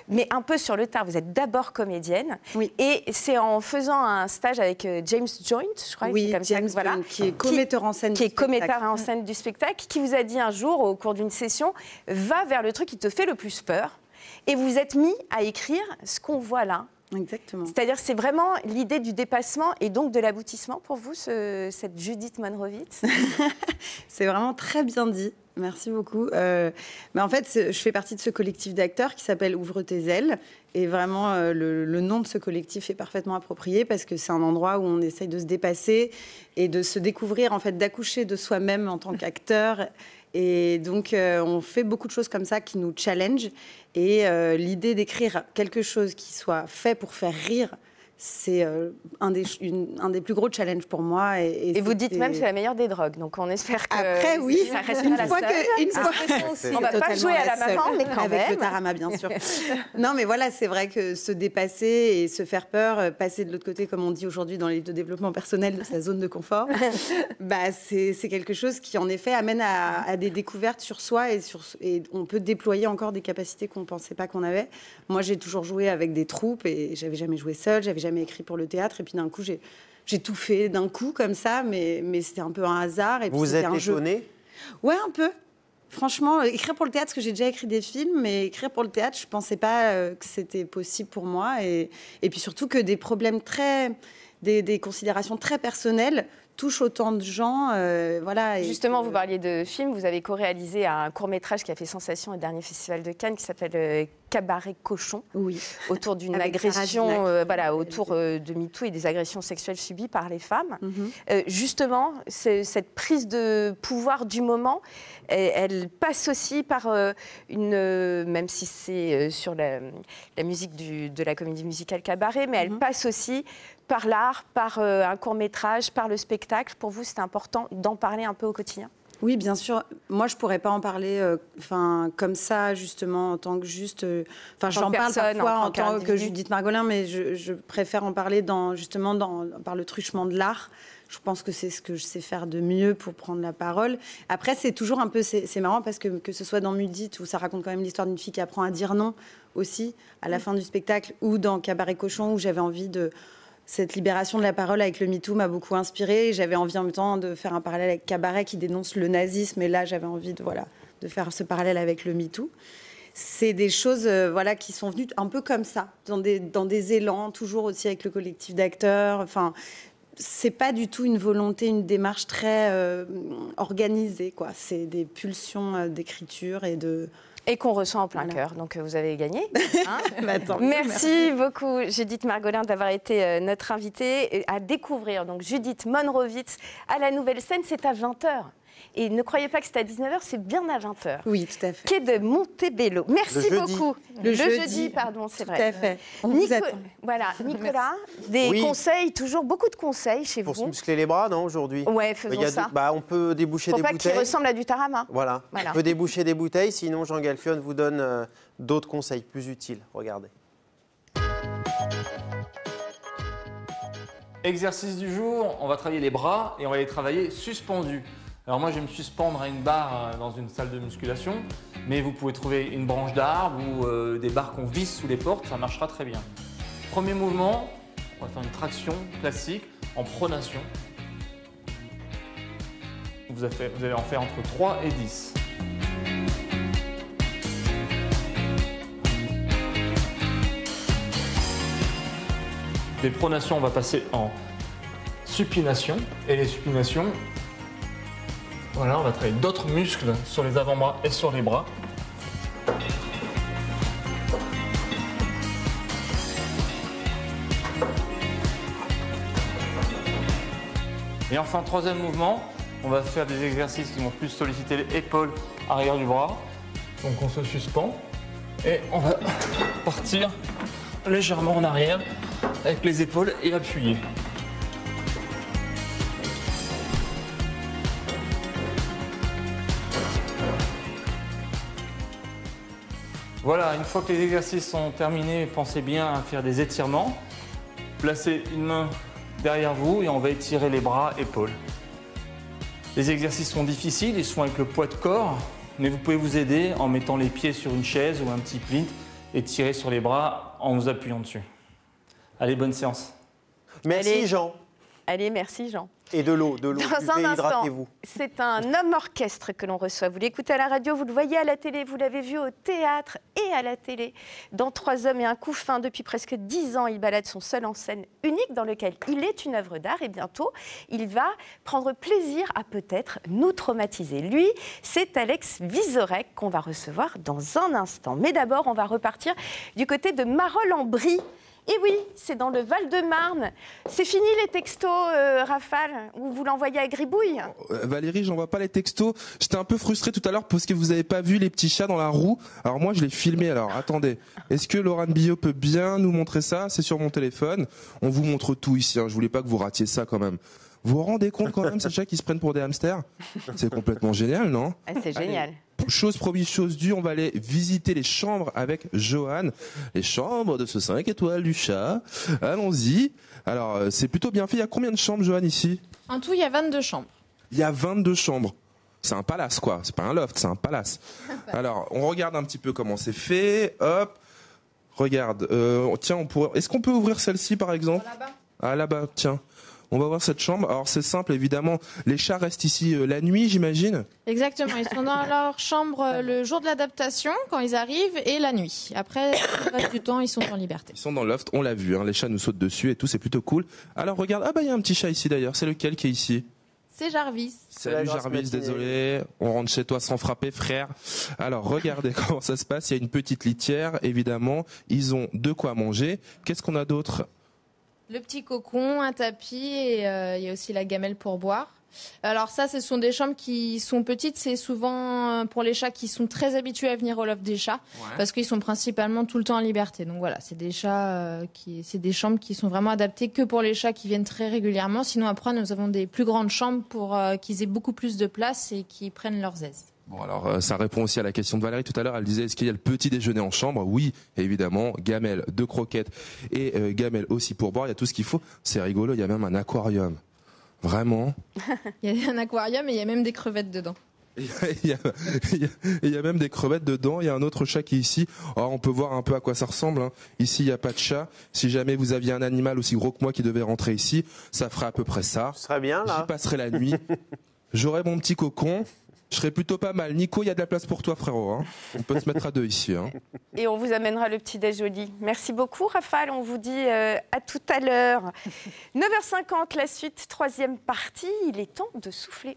mais un peu sur le tard. Vous êtes d'abord comédienne. Oui. Et c'est en faisant un stage avec James Joint, je crois, Oui, c'est comme ça James que- voilà, Bond, qui est co-metteur en scène qui est du spectacle. co-metteur en scène du spectacle, qui vous a dit un jour, au cours d'une session, va vers le truc qui te fait le plus peur. Et vous vous êtes mis à écrire ce qu'on voit là. Exactement. C'est-à-dire, c'est vraiment l'idée du dépassement et donc de l'aboutissement pour vous, cette Judith Monrovitz. C'est vraiment très bien dit. Merci beaucoup. Mais en fait, je fais partie de ce collectif d'acteurs qui s'appelle Ouvre tes ailes. Et vraiment, le nom de ce collectif est parfaitement approprié parce que c'est un endroit où on essaye de se dépasser et de se découvrir, en fait, d'accoucher de soi-même en tant qu'acteur. Et donc, on fait beaucoup de choses comme ça qui nous challenge. Et l'idée d'écrire quelque chose qui soit fait pour faire rire, c'est un des plus gros challenges pour moi. Et vous dites même que c'est la meilleure des drogues. Donc, on espère que Après, oui, ça reste une pas la fois seule. que On va pas jouer à la maman, mais quand avec même. le tarama, bien sûr. Non, mais voilà, c'est vrai que se dépasser et se faire peur, passer de l'autre côté, comme on dit aujourd'hui dans les livres de développement personnel, de sa zone de confort, bah, c'est quelque chose qui, en effet, amène à des découvertes sur soi et on peut déployer encore des capacités qu'on ne pensait pas qu'on avait. Moi, j'ai toujours joué avec des troupes et j'avais jamais joué seule, j'avais jamais écrit pour le théâtre. Et puis d'un coup, j'ai tout fait d'un coup comme ça, mais c'était un peu un hasard. Et puis, Vous c'était êtes un jeu. étonné? Ouais, un peu. Franchement, écrire pour le théâtre, parce que j'ai déjà écrit des films, mais écrire pour le théâtre, je ne pensais pas que c'était possible pour moi. Et puis surtout que des problèmes des considérations très personnelles touchent autant de gens. Voilà, Justement, vous parliez de films. Vous avez co-réalisé un court-métrage qui a fait sensation au dernier festival de Cannes, qui s'appelle Cabaret Cochon, oui, autour d'une avec Sarah agression, Ginac. autour de MeToo et des agressions sexuelles subies par les femmes. Justement, cette prise de pouvoir du moment, elle passe aussi par même si c'est sur la musique de la comédie musicale Cabaret, mais elle passe aussi par l'art, par un court-métrage, par le spectacle. Pour vous, c'est important d'en parler un peu au quotidien? Oui, bien sûr. Moi, je ne pourrais pas en parler comme ça, justement, en tant que juste... j'en parle parfois en tant que Judith Margolin, mais je préfère en parler par le truchement de l'art. Je pense que c'est ce que je sais faire de mieux pour prendre la parole. Après, c'est toujours un peu... C'est marrant parce que ce soit dans Mudit, où ça raconte quand même l'histoire d'une fille qui apprend à dire non aussi, à la fin du spectacle, ou dans Cabaret Cochon, où j'avais envie de... Cette libération de la parole avec le MeToo m'a beaucoup inspirée. J'avais envie en même temps de faire un parallèle avec Cabaret qui dénonce le nazisme. Et là, j'avais envie de faire ce parallèle avec le MeToo. C'est des choses qui sont venues un peu comme ça, dans des élans, toujours aussi avec le collectif d'acteurs. Enfin, c'est pas du tout une volonté, une démarche très organisée, quoi. C'est des pulsions d'écriture et qu'on ressent en plein cœur. Donc, vous avez gagné. Hein merci beaucoup, Judith Margolin, d'avoir été notre invitée à découvrir. Donc, Judith Monrovitz à la Nouvelle Scène, c'est à 20h. Et ne croyez pas que c'est à 19h, c'est bien à 20h. Oui, tout à fait. Quai de Montebello. Merci beaucoup. Le jeudi, pardon, c'est vrai. Tout à fait. On vous attend. Voilà, Nicolas, des conseils, toujours beaucoup de conseils chez vous. Pour se muscler les bras, non, aujourd'hui? Ouais, faisons ça. On peut déboucher des bouteilles. Pour pas qu'il ressemble à du tarama. Voilà. On peut déboucher des bouteilles, sinon Jean Galfione vous donne d'autres conseils plus utiles. Regardez. Exercice du jour, on va travailler les bras et on va les travailler suspendus. Alors moi, je vais me suspendre à une barre dans une salle de musculation, mais vous pouvez trouver une branche d'arbre ou des barres qu'on visse sous les portes, ça marchera très bien. Premier mouvement, on va faire une traction classique en pronation. Vous allez en faire entre 3 et 10. Des pronations, on va passer en supination. Et les supinations, voilà, on va travailler d'autres muscles sur les avant-bras et sur les bras. Et enfin, troisième mouvement, on va faire des exercices qui vont plus solliciter les épaules arrière du bras. Donc on se suspend et on va partir légèrement en arrière avec les épaules et appuyer. Voilà, une fois que les exercices sont terminés, pensez bien à faire des étirements. Placez une main derrière vous et on va étirer les bras, épaules. Les exercices sont difficiles, ils sont avec le poids de corps, mais vous pouvez vous aider en mettant les pieds sur une chaise ou un petit plinth et tirer sur les bras en vous appuyant dessus. Allez, bonne séance. Merci Jean. Allez, merci Jean. Et de l'eau, Dans un instant, c'est un homme orchestre que l'on reçoit. Vous l'écoutez à la radio, vous le voyez à la télé, vous l'avez vu au théâtre et à la télé. Dans 3 hommes et un couffin, depuis presque 10 ans, il balade son seul en scène unique dans lequel il est une œuvre d'art et bientôt, il va prendre plaisir à peut-être nous traumatiser. Lui, c'est Alex Vizorek qu'on va recevoir dans un instant. Mais d'abord, on va repartir du côté de Marolles-en-Brie. Et oui, c'est dans le Val-de-Marne. C'est fini les textos, Rafale, où vous l'envoyez à Gribouille. Valérie, j'envoie pas les textos. J'étais un peu frustré tout à l'heure parce que vous avez pas vu les petits chats dans la roue. Alors moi, je l'ai filmé. Alors attendez, est-ce que Laurent Billot peut bien nous montrer ça? C'est sur mon téléphone. On vous montre tout ici. Je voulais pas que vous ratiez ça quand même. Vous vous rendez compte quand même, ces chats qui se prennent pour des hamsters? C'est complètement génial, non? C'est génial. Chose promise, chose due, on va aller visiter les chambres avec Johan. Les chambres de ce 5 étoiles du chat. Allons-y. Alors, c'est plutôt bien fait. Il y a combien de chambres, Johan, ici? En tout, il y a 22 chambres. Il y a 22 chambres. C'est un palace, quoi. C'est pas un loft, c'est un palace. Alors, on regarde un petit peu comment c'est fait. Hop. Regarde. Tiens, est-ce qu'on peut ouvrir celle-ci, par exemple? Là-bas. Ah, là-bas, tiens. On va voir cette chambre. Alors c'est simple, évidemment. Les chats restent ici la nuit, j'imagine. Exactement. Ils sont dans leur chambre le jour de l'adaptation, quand ils arrivent, et la nuit. Après, le reste du temps, ils sont en liberté. Ils sont dans le loft, on l'a vu. Hein. Les chats nous sautent dessus et tout, c'est plutôt cool. Alors regarde, ah bah il y a un petit chat ici d'ailleurs. C'est lequel qui est ici? C'est Jarvis. Salut Jarvis, désolé. On rentre chez toi sans frapper, frère. Alors regardez comment ça se passe. Il y a une petite litière, évidemment. Ils ont de quoi manger. Qu'est-ce qu'on a d'autre? Le petit cocon, un tapis et il y a aussi la gamelle pour boire. Alors ça, ce sont des chambres qui sont petites. C'est souvent pour les chats qui sont très habitués à venir au loft des chats parce qu'ils sont principalement tout le temps en liberté. Donc voilà, c'est des chats c'est des chambres qui sont vraiment adaptées que pour les chats qui viennent très régulièrement. Sinon après, nous avons des plus grandes chambres pour qu'ils aient beaucoup plus de place et qu'ils prennent leurs aises. Bon alors ça répond aussi à la question de Valérie tout à l'heure. Elle disait est-ce qu'il y a le petit déjeuner en chambre? Oui, évidemment, gamelle, 2 croquettes et gamelle aussi pour boire. Il y a tout ce qu'il faut. C'est rigolo. Il y a même un aquarium. Vraiment. Il y a un aquarium et il y a même des crevettes dedans. Il y a même des crevettes dedans. Il y a un autre chat qui est ici. Alors, on peut voir un peu à quoi ça ressemble. Hein. Ici, il n'y a pas de chat. Si jamais vous aviez un animal aussi gros que moi qui devait rentrer ici, ça ferait à peu près ça. Ce serait bien là. J'y passerai la nuit. J'aurais mon petit cocon. Je serais plutôt pas mal. Nico, il y a de la place pour toi, frérot. Hein. On peut se mettre à 2 ici. Hein. Et on vous amènera le petit déj au lit. Merci beaucoup, Rafale. On vous dit à tout à l'heure. 9h50, la suite, 3e partie. Il est temps de souffler.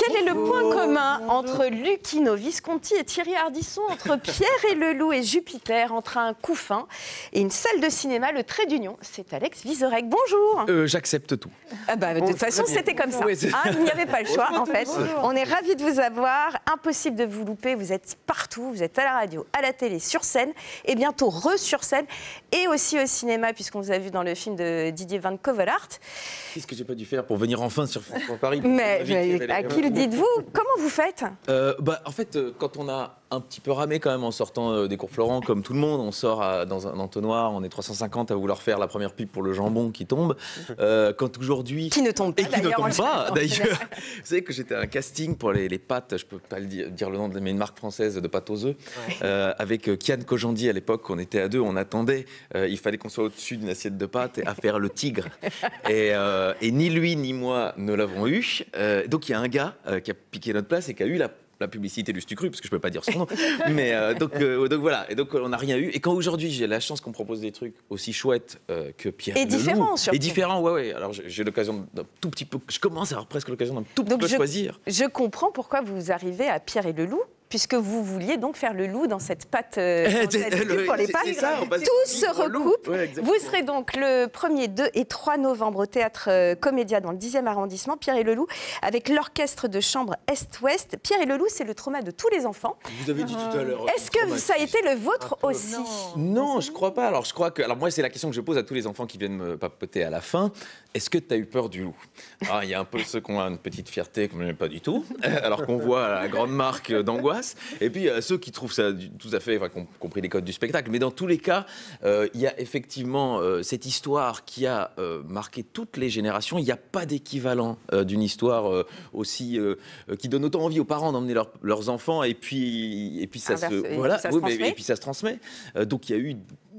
Quel est le point commun entre Lucchino Visconti et Thierry Ardisson, entre Pierre et le Loup et Jupiter, entre un couffin et une salle de cinéma, le trait d'union? C'est Alex Vizorek. Bonjour. J'accepte tout. Ah bah, de toute façon, c'était comme ça. Oui, hein, il n'y avait pas le choix, en fait. On est ravis de vous avoir. Impossible de vous louper. Vous êtes partout. Vous êtes à la radio, à la télé, sur scène et bientôt sur scène et aussi au cinéma, puisqu'on vous a vu dans le film de Didier Van Covelart. Qu'est-ce que j'ai pas dû faire pour venir enfin sur France Paris? Mais à qui le dites-vous? Comment vous faites? En fait, quand on a un petit peu ramé quand même en sortant des cours Florent, comme tout le monde. On sort dans un entonnoir, on est 350 à vouloir faire la première pub pour le jambon qui tombe. Quand aujourd'hui... Qui ne tombe pas, d'ailleurs. Vous savez que j'étais à un casting pour les pâtes, je peux pas dire le nom, mais une marque française de pâtes aux œufs, avec Kian Kojandi à l'époque, on était à deux, on attendait, il fallait qu'on soit au-dessus d'une assiette de pâtes à faire le tigre. Et ni lui ni moi ne l'avons eu. Donc il y a un gars qui a piqué notre place et qui a eu la publicité du Stucru, parce que je ne peux pas dire son nom. Mais donc voilà, et donc on n'a rien eu. Et quand aujourd'hui j'ai la chance qu'on me propose des trucs aussi chouettes que Pierre et différents surtout. Et différents, ouais. Alors j'ai l'occasion d'un tout petit peu, je commence à avoir presque l'occasion d'un tout petit peu choisir. Je comprends pourquoi vous arrivez à Pierre et le Loup, puisque vous vouliez donc faire le loup dans cette pâte pour les pâtes. Tout se recoupe. Ouais, vous serez donc le 1er, 2 et 3 novembre au Théâtre Comédia dans le 10e arrondissement, Pierre et le Loup, avec l'orchestre de chambre Est-Ouest. Pierre et le Loup, c'est le trauma de tous les enfants. Vous avez dit tout à l'heure. Est-ce que ça a été le vôtre aussi? Non, je crois pas. Alors je crois que, alors moi c'est la question que je pose à tous les enfants qui viennent me papoter à la fin. Est-ce que tu as eu peur du loup? Alors il y a un peu ceux qui ont une petite fierté, comme pas du tout, alors qu'on voit la grande marque d'angoisse. Et puis, il y a ceux qui trouvent ça tout à fait, qui ont compris les codes du spectacle. Mais dans tous les cas, il y a effectivement cette histoire qui a marqué toutes les générations. Il n'y a pas d'équivalent d'une histoire aussi qui donne autant envie aux parents d'emmener leurs enfants. Et puis ça se transmet. Donc, il y a eu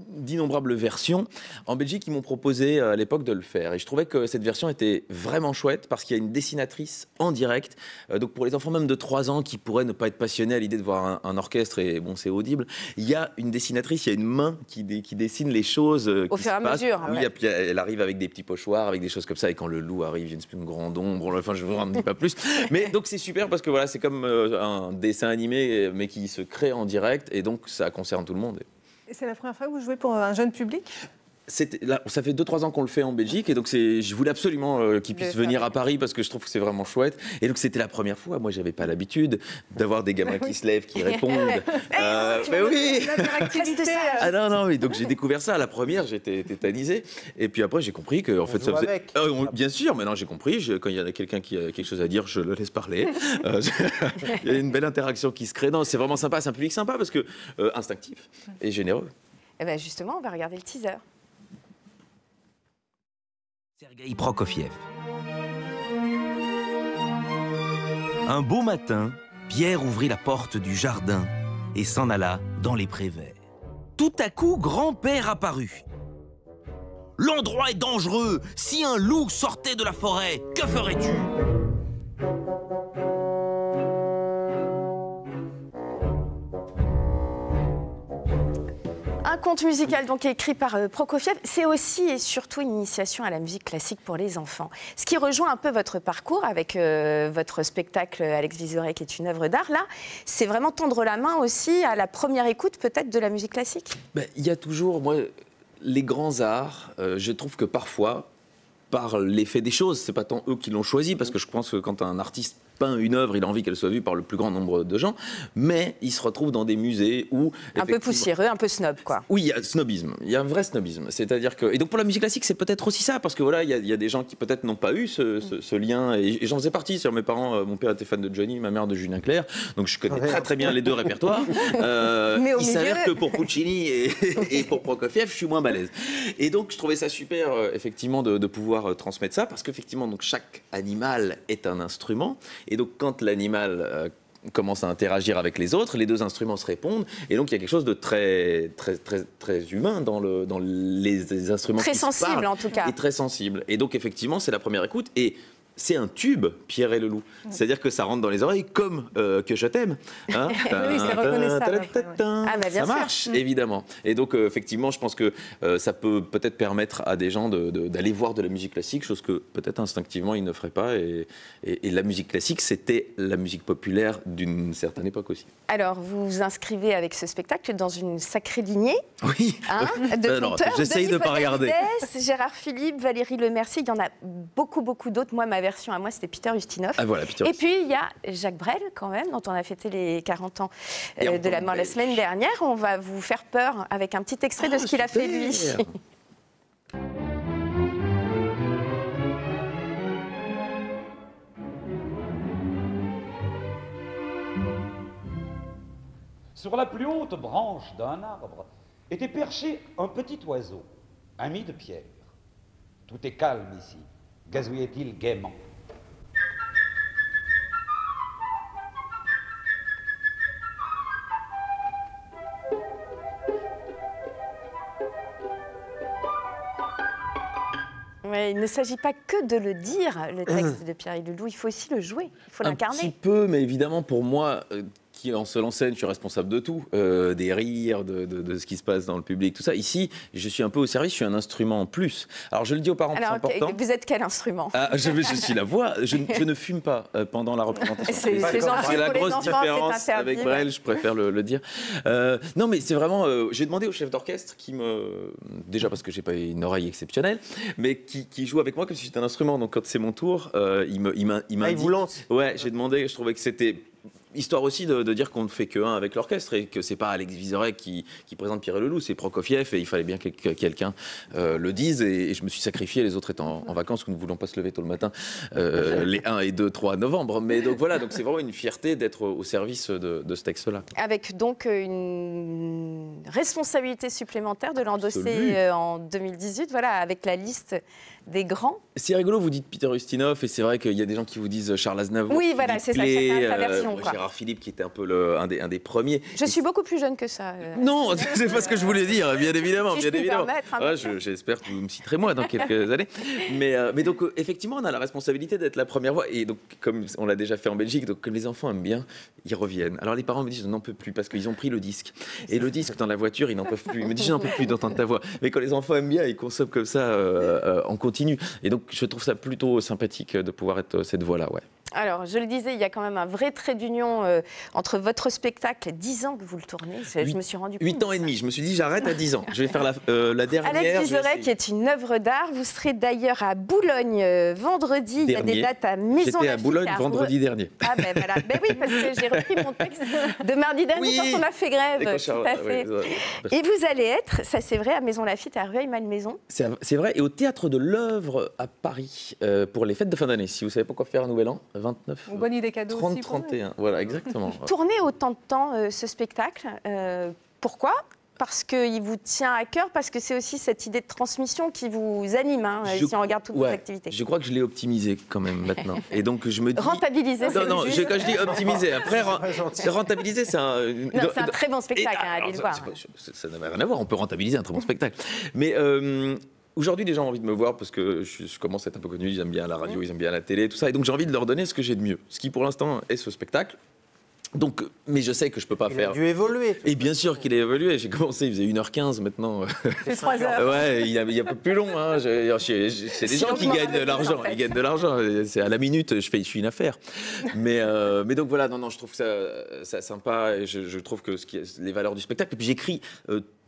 d'innombrables versions. En Belgique, ils m'ont proposé à l'époque de le faire. Et je trouvais que cette version était vraiment chouette parce qu'il y a une dessinatrice en direct. Donc pour les enfants même de 3 ans qui pourraient ne pas être passionnés à l'idée de voir un orchestre, et bon, c'est audible, il y a une dessinatrice, il y a une main qui dessine les choses au fur et à mesure. Oui, et puis elle arrive avec des petits pochoirs, avec des choses comme ça. Et quand le loup arrive, il y a une grande ombre. Enfin, je ne vous en dis pas plus. Mais donc c'est super parce que voilà, c'est comme un dessin animé, mais qui se crée en direct. Et donc ça concerne tout le monde. C'est la première fois que vous jouez pour un jeune public? Là, ça fait 2-3 ans qu'on le fait en Belgique et donc je voulais absolument qu'il puisse venir à Paris parce que je trouve que c'est vraiment chouette. Et donc c'était la première fois. Moi, j'avais pas l'habitude d'avoir des gamins qui se lèvent, qui répondent. Mais oui. Ah non. Et donc j'ai découvert ça. À la première, j'étais tétanisé. Et puis après, j'ai compris que en fait, ça faisait. Bien sûr. Maintenant, j'ai compris. Quand il y a quelqu'un qui a quelque chose à dire, je le laisse parler. Il y a une belle interaction qui se crée. Non, c'est vraiment sympa. C'est un public sympa parce que instinctif et généreux. Et ben justement, on va regarder le teaser. Sergueï Prokofiev. Un beau matin, Pierre ouvrit la porte du jardin et s'en alla dans les prés verts. Tout à coup, grand-père apparut. « L'endroit est dangereux. Si un loup sortait de la forêt, que ferais-tu » Un conte musical donc écrit par Prokofiev, c'est aussi et surtout une initiation à la musique classique pour les enfants. Ce qui rejoint un peu votre parcours avec votre spectacle Alex Vizorek qui est une œuvre d'art. Là, c'est vraiment tendre la main aussi à la première écoute peut-être de la musique classique. Il y a toujours, moi, les grands arts, je trouve que parfois, par l'effet des choses, c'est pas tant eux qui l'ont choisi, parce que je pense que quand un artiste peint une œuvre, il a envie qu'elle soit vue par le plus grand nombre de gens, mais il se retrouve dans des musées où... Un peu poussiéreux, un peu snob, quoi. Oui, il y a snobisme, il y a un vrai snobisme. C'est-à-dire que... Et donc pour la musique classique, c'est peut-être aussi ça, parce que voilà, il y a des gens qui peut-être n'ont pas eu ce lien, et j'en faisais partie. Sur mes parents, mon père était fan de Johnny, ma mère de Julien Clerc, donc je connais très bien les deux répertoires. Il s'avère que pour Puccini et pour Prokofiev, je suis moins balèze. Et donc je trouvais ça super, effectivement, de pouvoir transmettre ça, parce qu'effectivement, donc chaque animal est un instrument. Et donc, quand l'animal commence à interagir avec les autres, les deux instruments se répondent. Et donc, il y a quelque chose de très humain dans les instruments très sensible, en tout cas. Et très sensible. Et donc, effectivement, c'est la première écoute. Et c'est un tube, Pierre et le Loup. C'est-à-dire que ça rentre dans les oreilles comme Que je t'aime. Hein. Oui, c'est reconnaissable. Ça marche, évidemment. Et donc, effectivement, je pense que ça peut peut-être permettre à des gens d'aller voir de la musique classique, chose que peut-être instinctivement ils ne feraient pas. Et la musique classique, c'était la musique populaire d'une certaine époque aussi. Alors, vous vous inscrivez avec ce spectacle dans une sacrée lignée de conteurs. J'essaye de ne pas regarder. Gérard Philippe, Valérie Lemercier, il y en a beaucoup d'autres. Moi, ma version à moi, c'était Peter Ustinov. Ah, voilà, Peter. Et puis, il y a Jacques Brel, quand même, dont on a fêté les 40 ans de la mort la semaine dernière. On va vous faire peur avec un petit extrait de ce qu'il a fait, lui. Sur la plus haute branche d'un arbre était perché un petit oiseau, ami de Pierre. Tout est calme ici, gazouillait-il gaiement. Ouais, il ne s'agit pas que de le dire, le texte de Pierre Leloup, il faut aussi le jouer, il faut Un l'incarner. petit peu, mais évidemment, pour moi, qui en seul en scène, je suis responsable de tout, des rires, de ce qui se passe dans le public, tout ça. Ici, je suis un peu au service, je suis un instrument en plus. Alors, je le dis aux parents, c'est important. Vous êtes quel instrument? Je suis la voix. Je ne fume pas pendant la représentation. C'est la grosse différence avec Brel, je préfère le dire. Non, mais c'est vraiment... j'ai demandé au chef d'orchestre qui me... Déjà parce que j'ai pas une oreille exceptionnelle, mais qui joue avec moi comme si j'étais un instrument. Donc quand c'est mon tour, il m'a dit... Il vous lance. Ouais, j'ai demandé, je trouvais que c'était... Histoire aussi de dire qu'on ne fait qu'un avec l'orchestre et que c'est pas Alex Vizorek qui présente Pierre Leloup, c'est Prokofiev et il fallait bien que quelqu'un le dise et je me suis sacrifié, les autres étant en vacances, nous ne voulons pas se lever tôt le matin, les 1 et 2, 3 novembre. Mais donc voilà, donc c'est vraiment une fierté d'être au service de ce texte-là. Avec donc une responsabilité supplémentaire de l'endosser en 2018, voilà, avec la liste des grands. C'est rigolo, vous dites Peter Ustinov et c'est vrai qu'il y a des gens qui vous disent Charles Aznavour. Oui, voilà, c'est ça, chacun sa version. Gérard Philippe qui était un peu un des premiers. Je suis beaucoup plus jeune que ça. Non, c'est pas ce que je voulais dire, bien évidemment. Si bien je puis évidemment. permettre, j'espère que vous me citerez moi dans quelques années. Mais donc, effectivement, on a la responsabilité d'être la première voix. Et donc, comme on l'a déjà fait en Belgique, donc comme les enfants aiment bien, ils reviennent. Alors les parents me disent, je n'en peux plus, parce qu'ils ont pris le disque. Et le disque, dans la voiture, ils n'en peuvent plus. Ils me disent, je n'en peux plus d'entendre ta voix. Mais quand les enfants aiment bien, ils consomment comme ça en continu. Et donc, je trouve ça plutôt sympathique de pouvoir être cette voix-là, ouais. Alors, je le disais, il y a quand même un vrai trait d'union entre votre spectacle, 10 ans que vous le tournez, je me suis rendu compte. 8 ans et demi, je me suis dit j'arrête à 10 ans. Je vais faire la dernière. Alex Vizorek est une œuvre d'art. Vous serez d'ailleurs à Boulogne vendredi. Dernier. Il y a des dates à Maison Lafitte. J'étais à Boulogne vendredi dernier. Ah ben voilà, ben oui, parce que j'ai repris mon texte de mardi dernier quand on a fait grève. Tout à fait. Et vous allez être, ça c'est vrai, à Maison Lafitte, à Rueil-Malmaison. C'est vrai, et au Théâtre de l'Œuvre à Paris, pour les fêtes de fin d'année. Si vous savez pas quoi faire un nouvel an, 29. Une bonne idée cadeau 30, aussi. 31, voilà, exactement. Tourner autant de temps ce spectacle, pourquoi ? Parce qu'il vous tient à cœur, parce que c'est aussi cette idée de transmission qui vous anime, hein, si on regarde toutes vos activités. Je crois que je l'ai optimisé quand même maintenant. Et donc je me dis... Rentabiliser, c'est Non, quand je dis optimiser, après, rentabiliser, c'est un... Non, c'est un très bon spectacle, allez le voir. Ça n'a rien à voir, on peut rentabiliser un très bon spectacle. Mais... Aujourd'hui, les gens ont envie de me voir parce que je commence à être un peu connu, ils aiment bien la radio, ils aiment bien la télé, tout ça. Et donc, j'ai envie de leur donner ce que j'ai de mieux. Ce qui, pour l'instant, est ce spectacle. Donc, mais je sais que je peux pas faire. Il a dû évoluer. Et bien sûr qu'il a évolué. J'ai commencé, il faisait 1h15 maintenant. C'est 3 heures. Ouais, il y a un peu plus long. Hein. C'est des gens qui gagnent de l'argent. Ils gagnent de l'argent. C'est à la minute, je suis une affaire. Mais donc voilà, non, je trouve ça sympa. Et je trouve que les valeurs du spectacle. Et puis j'écris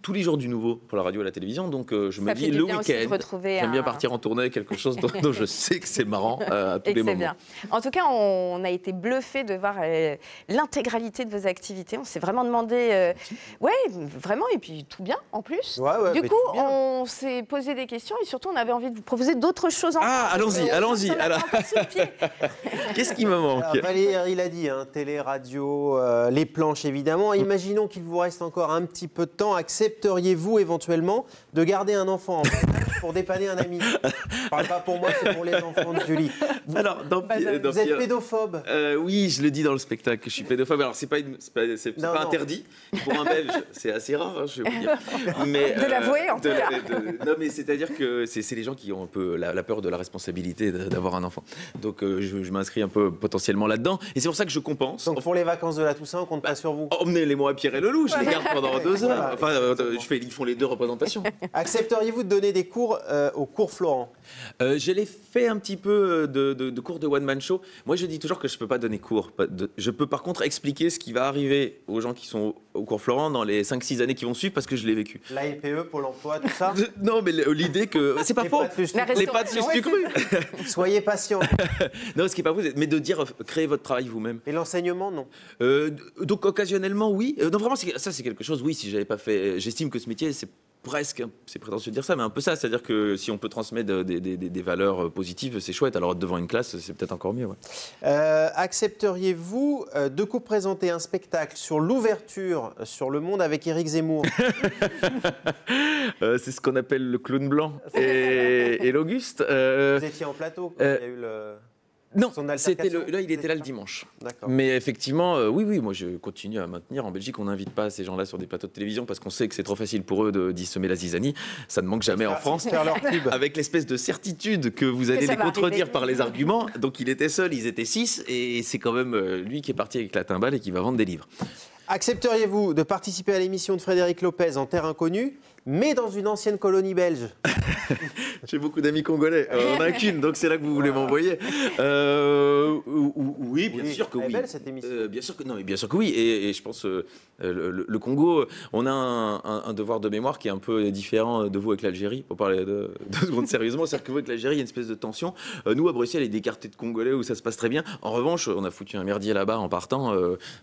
tous les jours du nouveau pour la radio et la télévision. Donc je me dis le week-end, j'aime bien partir en tournée, quelque chose dont je sais que c'est marrant à tous les moments. Bien. En tout cas, on a été bluffés de voir l'intégralité de vos activités. On s'est vraiment demandé, ouais, vraiment, et puis tout bien en plus. Ouais, du coup, on s'est posé des questions et surtout, on avait envie de vous proposer d'autres choses. Allons-y. Qu'est-ce qui me manque? Valérie, il a dit, hein, télé, radio, les planches évidemment. Imaginons qu'il vous reste encore un petit peu de temps. Accepteriez-vous éventuellement de garder un enfant en bas âge pour dépanner un ami? Je parle pas pour moi, c'est pour les enfants de Julie. Vous êtes pédophobe? Oui, je le dis dans le spectacle que je suis pédophobe. Alors c'est pas interdit pour un Belge, c'est assez rare, hein, je vais vous dire. Mais, de l'avouer en tout cas. Non, mais c'est-à-dire que c'est les gens qui ont un peu la peur de la responsabilité d'avoir un enfant. Donc je m'inscris un peu potentiellement là-dedans, et c'est pour ça que je compense. Donc pour les vacances de la Toussaint, on compte pas sur vous. Emmenez-les-moi à Pierre et Leloup, je les garde pendant 2 heures. Enfin, ils font les 2 représentations. Accepteriez-vous de donner des cours au cours Florent? Je l'ai fait un petit peu de cours de one-man show. Moi, je dis toujours que je ne peux pas donner cours. Je peux par contre expliquer ce qui va arriver aux gens qui sont au cours Florent dans les 5-6 années qui vont suivre parce que je l'ai vécu. La LPE, Pôle emploi, tout ça? Non, mais l'idée que... C'est pas faux. Les pâtes plus sucrées. Soyez patient. Non, ce qui n'est pas faux, mais de dire créez votre travail vous-même. Et l'enseignement, non? Donc occasionnellement, oui. Non, vraiment, ça c'est quelque chose, oui, si j'avais pas fait... J'estime que ce métier, presque, c'est prétentieux de dire ça, mais un peu ça. C'est-à-dire que si on peut transmettre des valeurs positives, c'est chouette. Alors devant une classe, c'est peut-être encore mieux. Ouais. Accepteriez-vous de co-présenter un spectacle sur l'ouverture sur le monde avec Éric Zemmour? C'est ce qu'on appelle le clown blanc et l'Auguste. Vous étiez en plateau quand il y a eu le... Non, là, il était là le dimanche. Mais effectivement, oui, moi je continue à maintenir. En Belgique, on n'invite pas ces gens-là sur des plateaux de télévision parce qu'on sait que c'est trop facile pour eux d'y semer la zizanie. Ça ne manque jamais en France. Avec l'espèce de certitude que vous allez les contredire par les arguments. Donc il était seul, ils étaient 6 et c'est quand même lui qui est parti avec la timbale et qui va vendre des livres. Accepteriez-vous de participer à l'émission de Frédéric Lopez en terre inconnue, mais dans une ancienne colonie belge? J'ai beaucoup d'amis congolais. On n'a qu'une, donc c'est là que vous voulez m'envoyer. Oui, bien sûr que oui. Belle, cette émission. Bien sûr que oui. Et je pense le Congo, on a un devoir de mémoire qui est un peu différent de vous avec l'Algérie, pour parler de secondes sérieusement. C'est-à-dire que vous avec l'Algérie, il y a une espèce de tension. Nous, à Bruxelles, il y a des quartiers de Congolais où ça se passe très bien. En revanche, on a foutu un merdier là-bas en partant,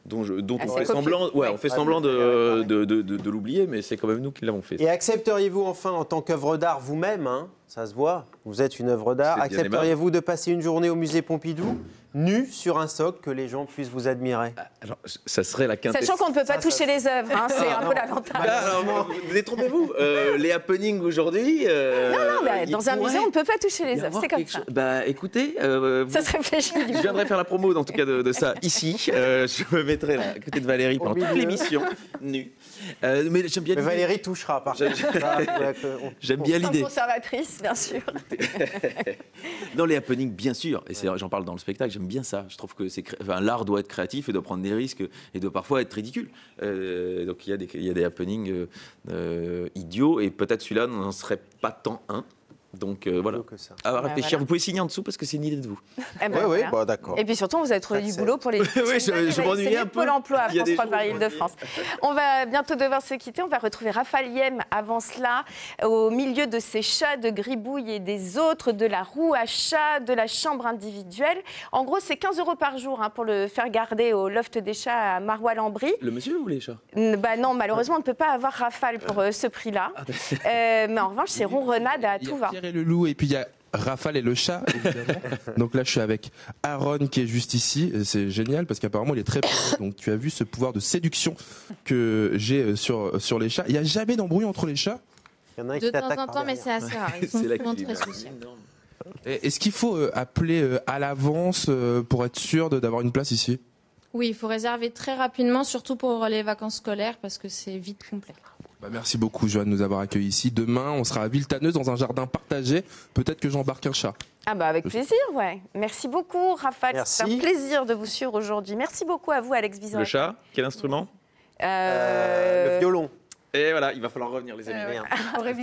dont on fait semblant, on fait semblant de l'oublier, mais c'est quand même nous qui l'avons fait. Et accepteriez-vous enfin, en tant qu'œuvre d'art vous-même, hein, ça se voit, vous êtes une œuvre d'art, accepteriez-vous de passer une journée au musée Pompidou, nu sur un socle, que les gens puissent vous admirer? Alors, ça serait la quintessence. Sachant qu'on ne peut pas toucher les œuvres, hein, c'est un peu l'avantage. Alors, détrompez-vous, les happenings aujourd'hui... non, dans un musée, on ne peut pas toucher les œuvres, c'est comme ça. Bah écoutez... ça se réfléchit. Je viendrai faire la promo, en tout cas, de ça ici. Je me mettrai là, à côté de Valérie pendant toute l'émission, nue. Mais j'aime bien l'idée. Valérie touchera, par contre. J'aime bien l'idée. Conservatrice, bien sûr. Dans les happenings, bien sûr, et j'en parle dans le spectacle, j'aime bien ça. Je trouve que l'art doit être créatif et doit prendre des risques et doit parfois être ridicule. Donc il y a des happenings idiots, et peut-être celui-là n'en serait pas tant un. Donc voilà, à réfléchir. Voilà. Vous pouvez signer en dessous parce que c'est une idée de vous. Oui, bah, d'accord. Et puis surtout, vous avez trouvé du boulot pour les... Oui, je m'ennuie un peu. Pôle emploi à France 3 Paris Île-de-France. On va bientôt devoir se quitter. On va retrouver Raphaël Yem avant cela, au milieu de ces chats de gribouille et des autres, de la roue à chat, de la chambre individuelle. En gros, c'est 15 € par jour, hein, pour le faire garder au loft des chats à Marois-Lambry. Le monsieur ou les chats? Bah non, malheureusement, on ne peut pas avoir Raphaël pour ce prix-là. Mais en revanche, c'est ronronade à tout va. Et le loup, et puis il y a Rafale et le chat, évidemment. Donc là, je suis avec Aaron qui est juste ici. C'est génial parce qu'apparemment, il est très près. Donc tu as vu ce pouvoir de séduction que j'ai sur les chats. Il n'y a jamais d'embrouille entre les chats? De temps en temps, mais c'est assez rare. Ils sont souvent très sociables. Est-ce qu'il faut appeler à l'avance pour être sûr d'avoir une place ici? Oui, il faut réserver très rapidement, surtout pour les vacances scolaires, parce que c'est vite complet. Bah merci beaucoup, Joanne, de nous avoir accueillis ici. Demain, on sera à Villetaneuse dans un jardin partagé. Peut-être que j'embarque un chat. Ah bah avec plaisir, ouais. Merci beaucoup, Raphaël. C'est un plaisir de vous suivre aujourd'hui. Merci beaucoup à vous, Alex Vizorek. Le chat, quel instrument? Le violon. Et voilà, il va falloir revenir, les amis.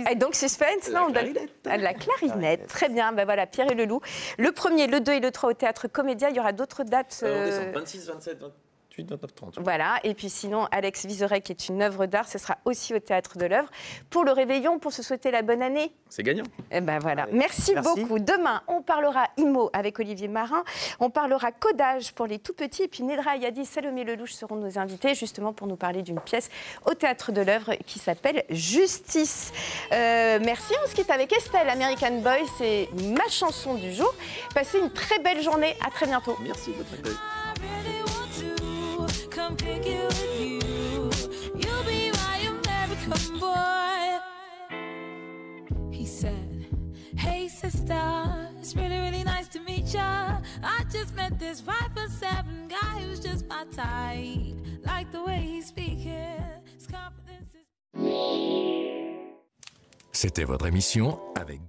Et donc, suspense, là, on donne la clarinette. Très bien, ben voilà, Pierre et le Loup. Le 1er, le 2 et le 3 au Théâtre Comédia. Il y aura d'autres dates. On descend 26, 27, 28, 29, 30. Voilà, et puis sinon, Alex Vizorek, qui est une œuvre d'art, ce sera aussi au Théâtre de l'Œuvre. Pour le réveillon, pour se souhaiter la bonne année. C'est gagnant. Et ben voilà. Merci beaucoup. Demain, on parlera IMO avec Olivier Marin. On parlera codage pour les tout petits. Et puis Nedra Ayadi, Salomé Lelouch seront nos invités, justement pour nous parler d'une pièce au Théâtre de l'Œuvre qui s'appelle Justice. Merci. On se quitte avec Estelle, American Boy. C'est ma chanson du jour. Passez une très belle journée. À très bientôt. Merci de votre accueil. Come pick it with you. You'll be my American boy. He said, hey sister, it's really nice to meet ya. I just met this 5'7" guy who's just my type. Like the way he's speaking, his confidence is... C'était votre émission avec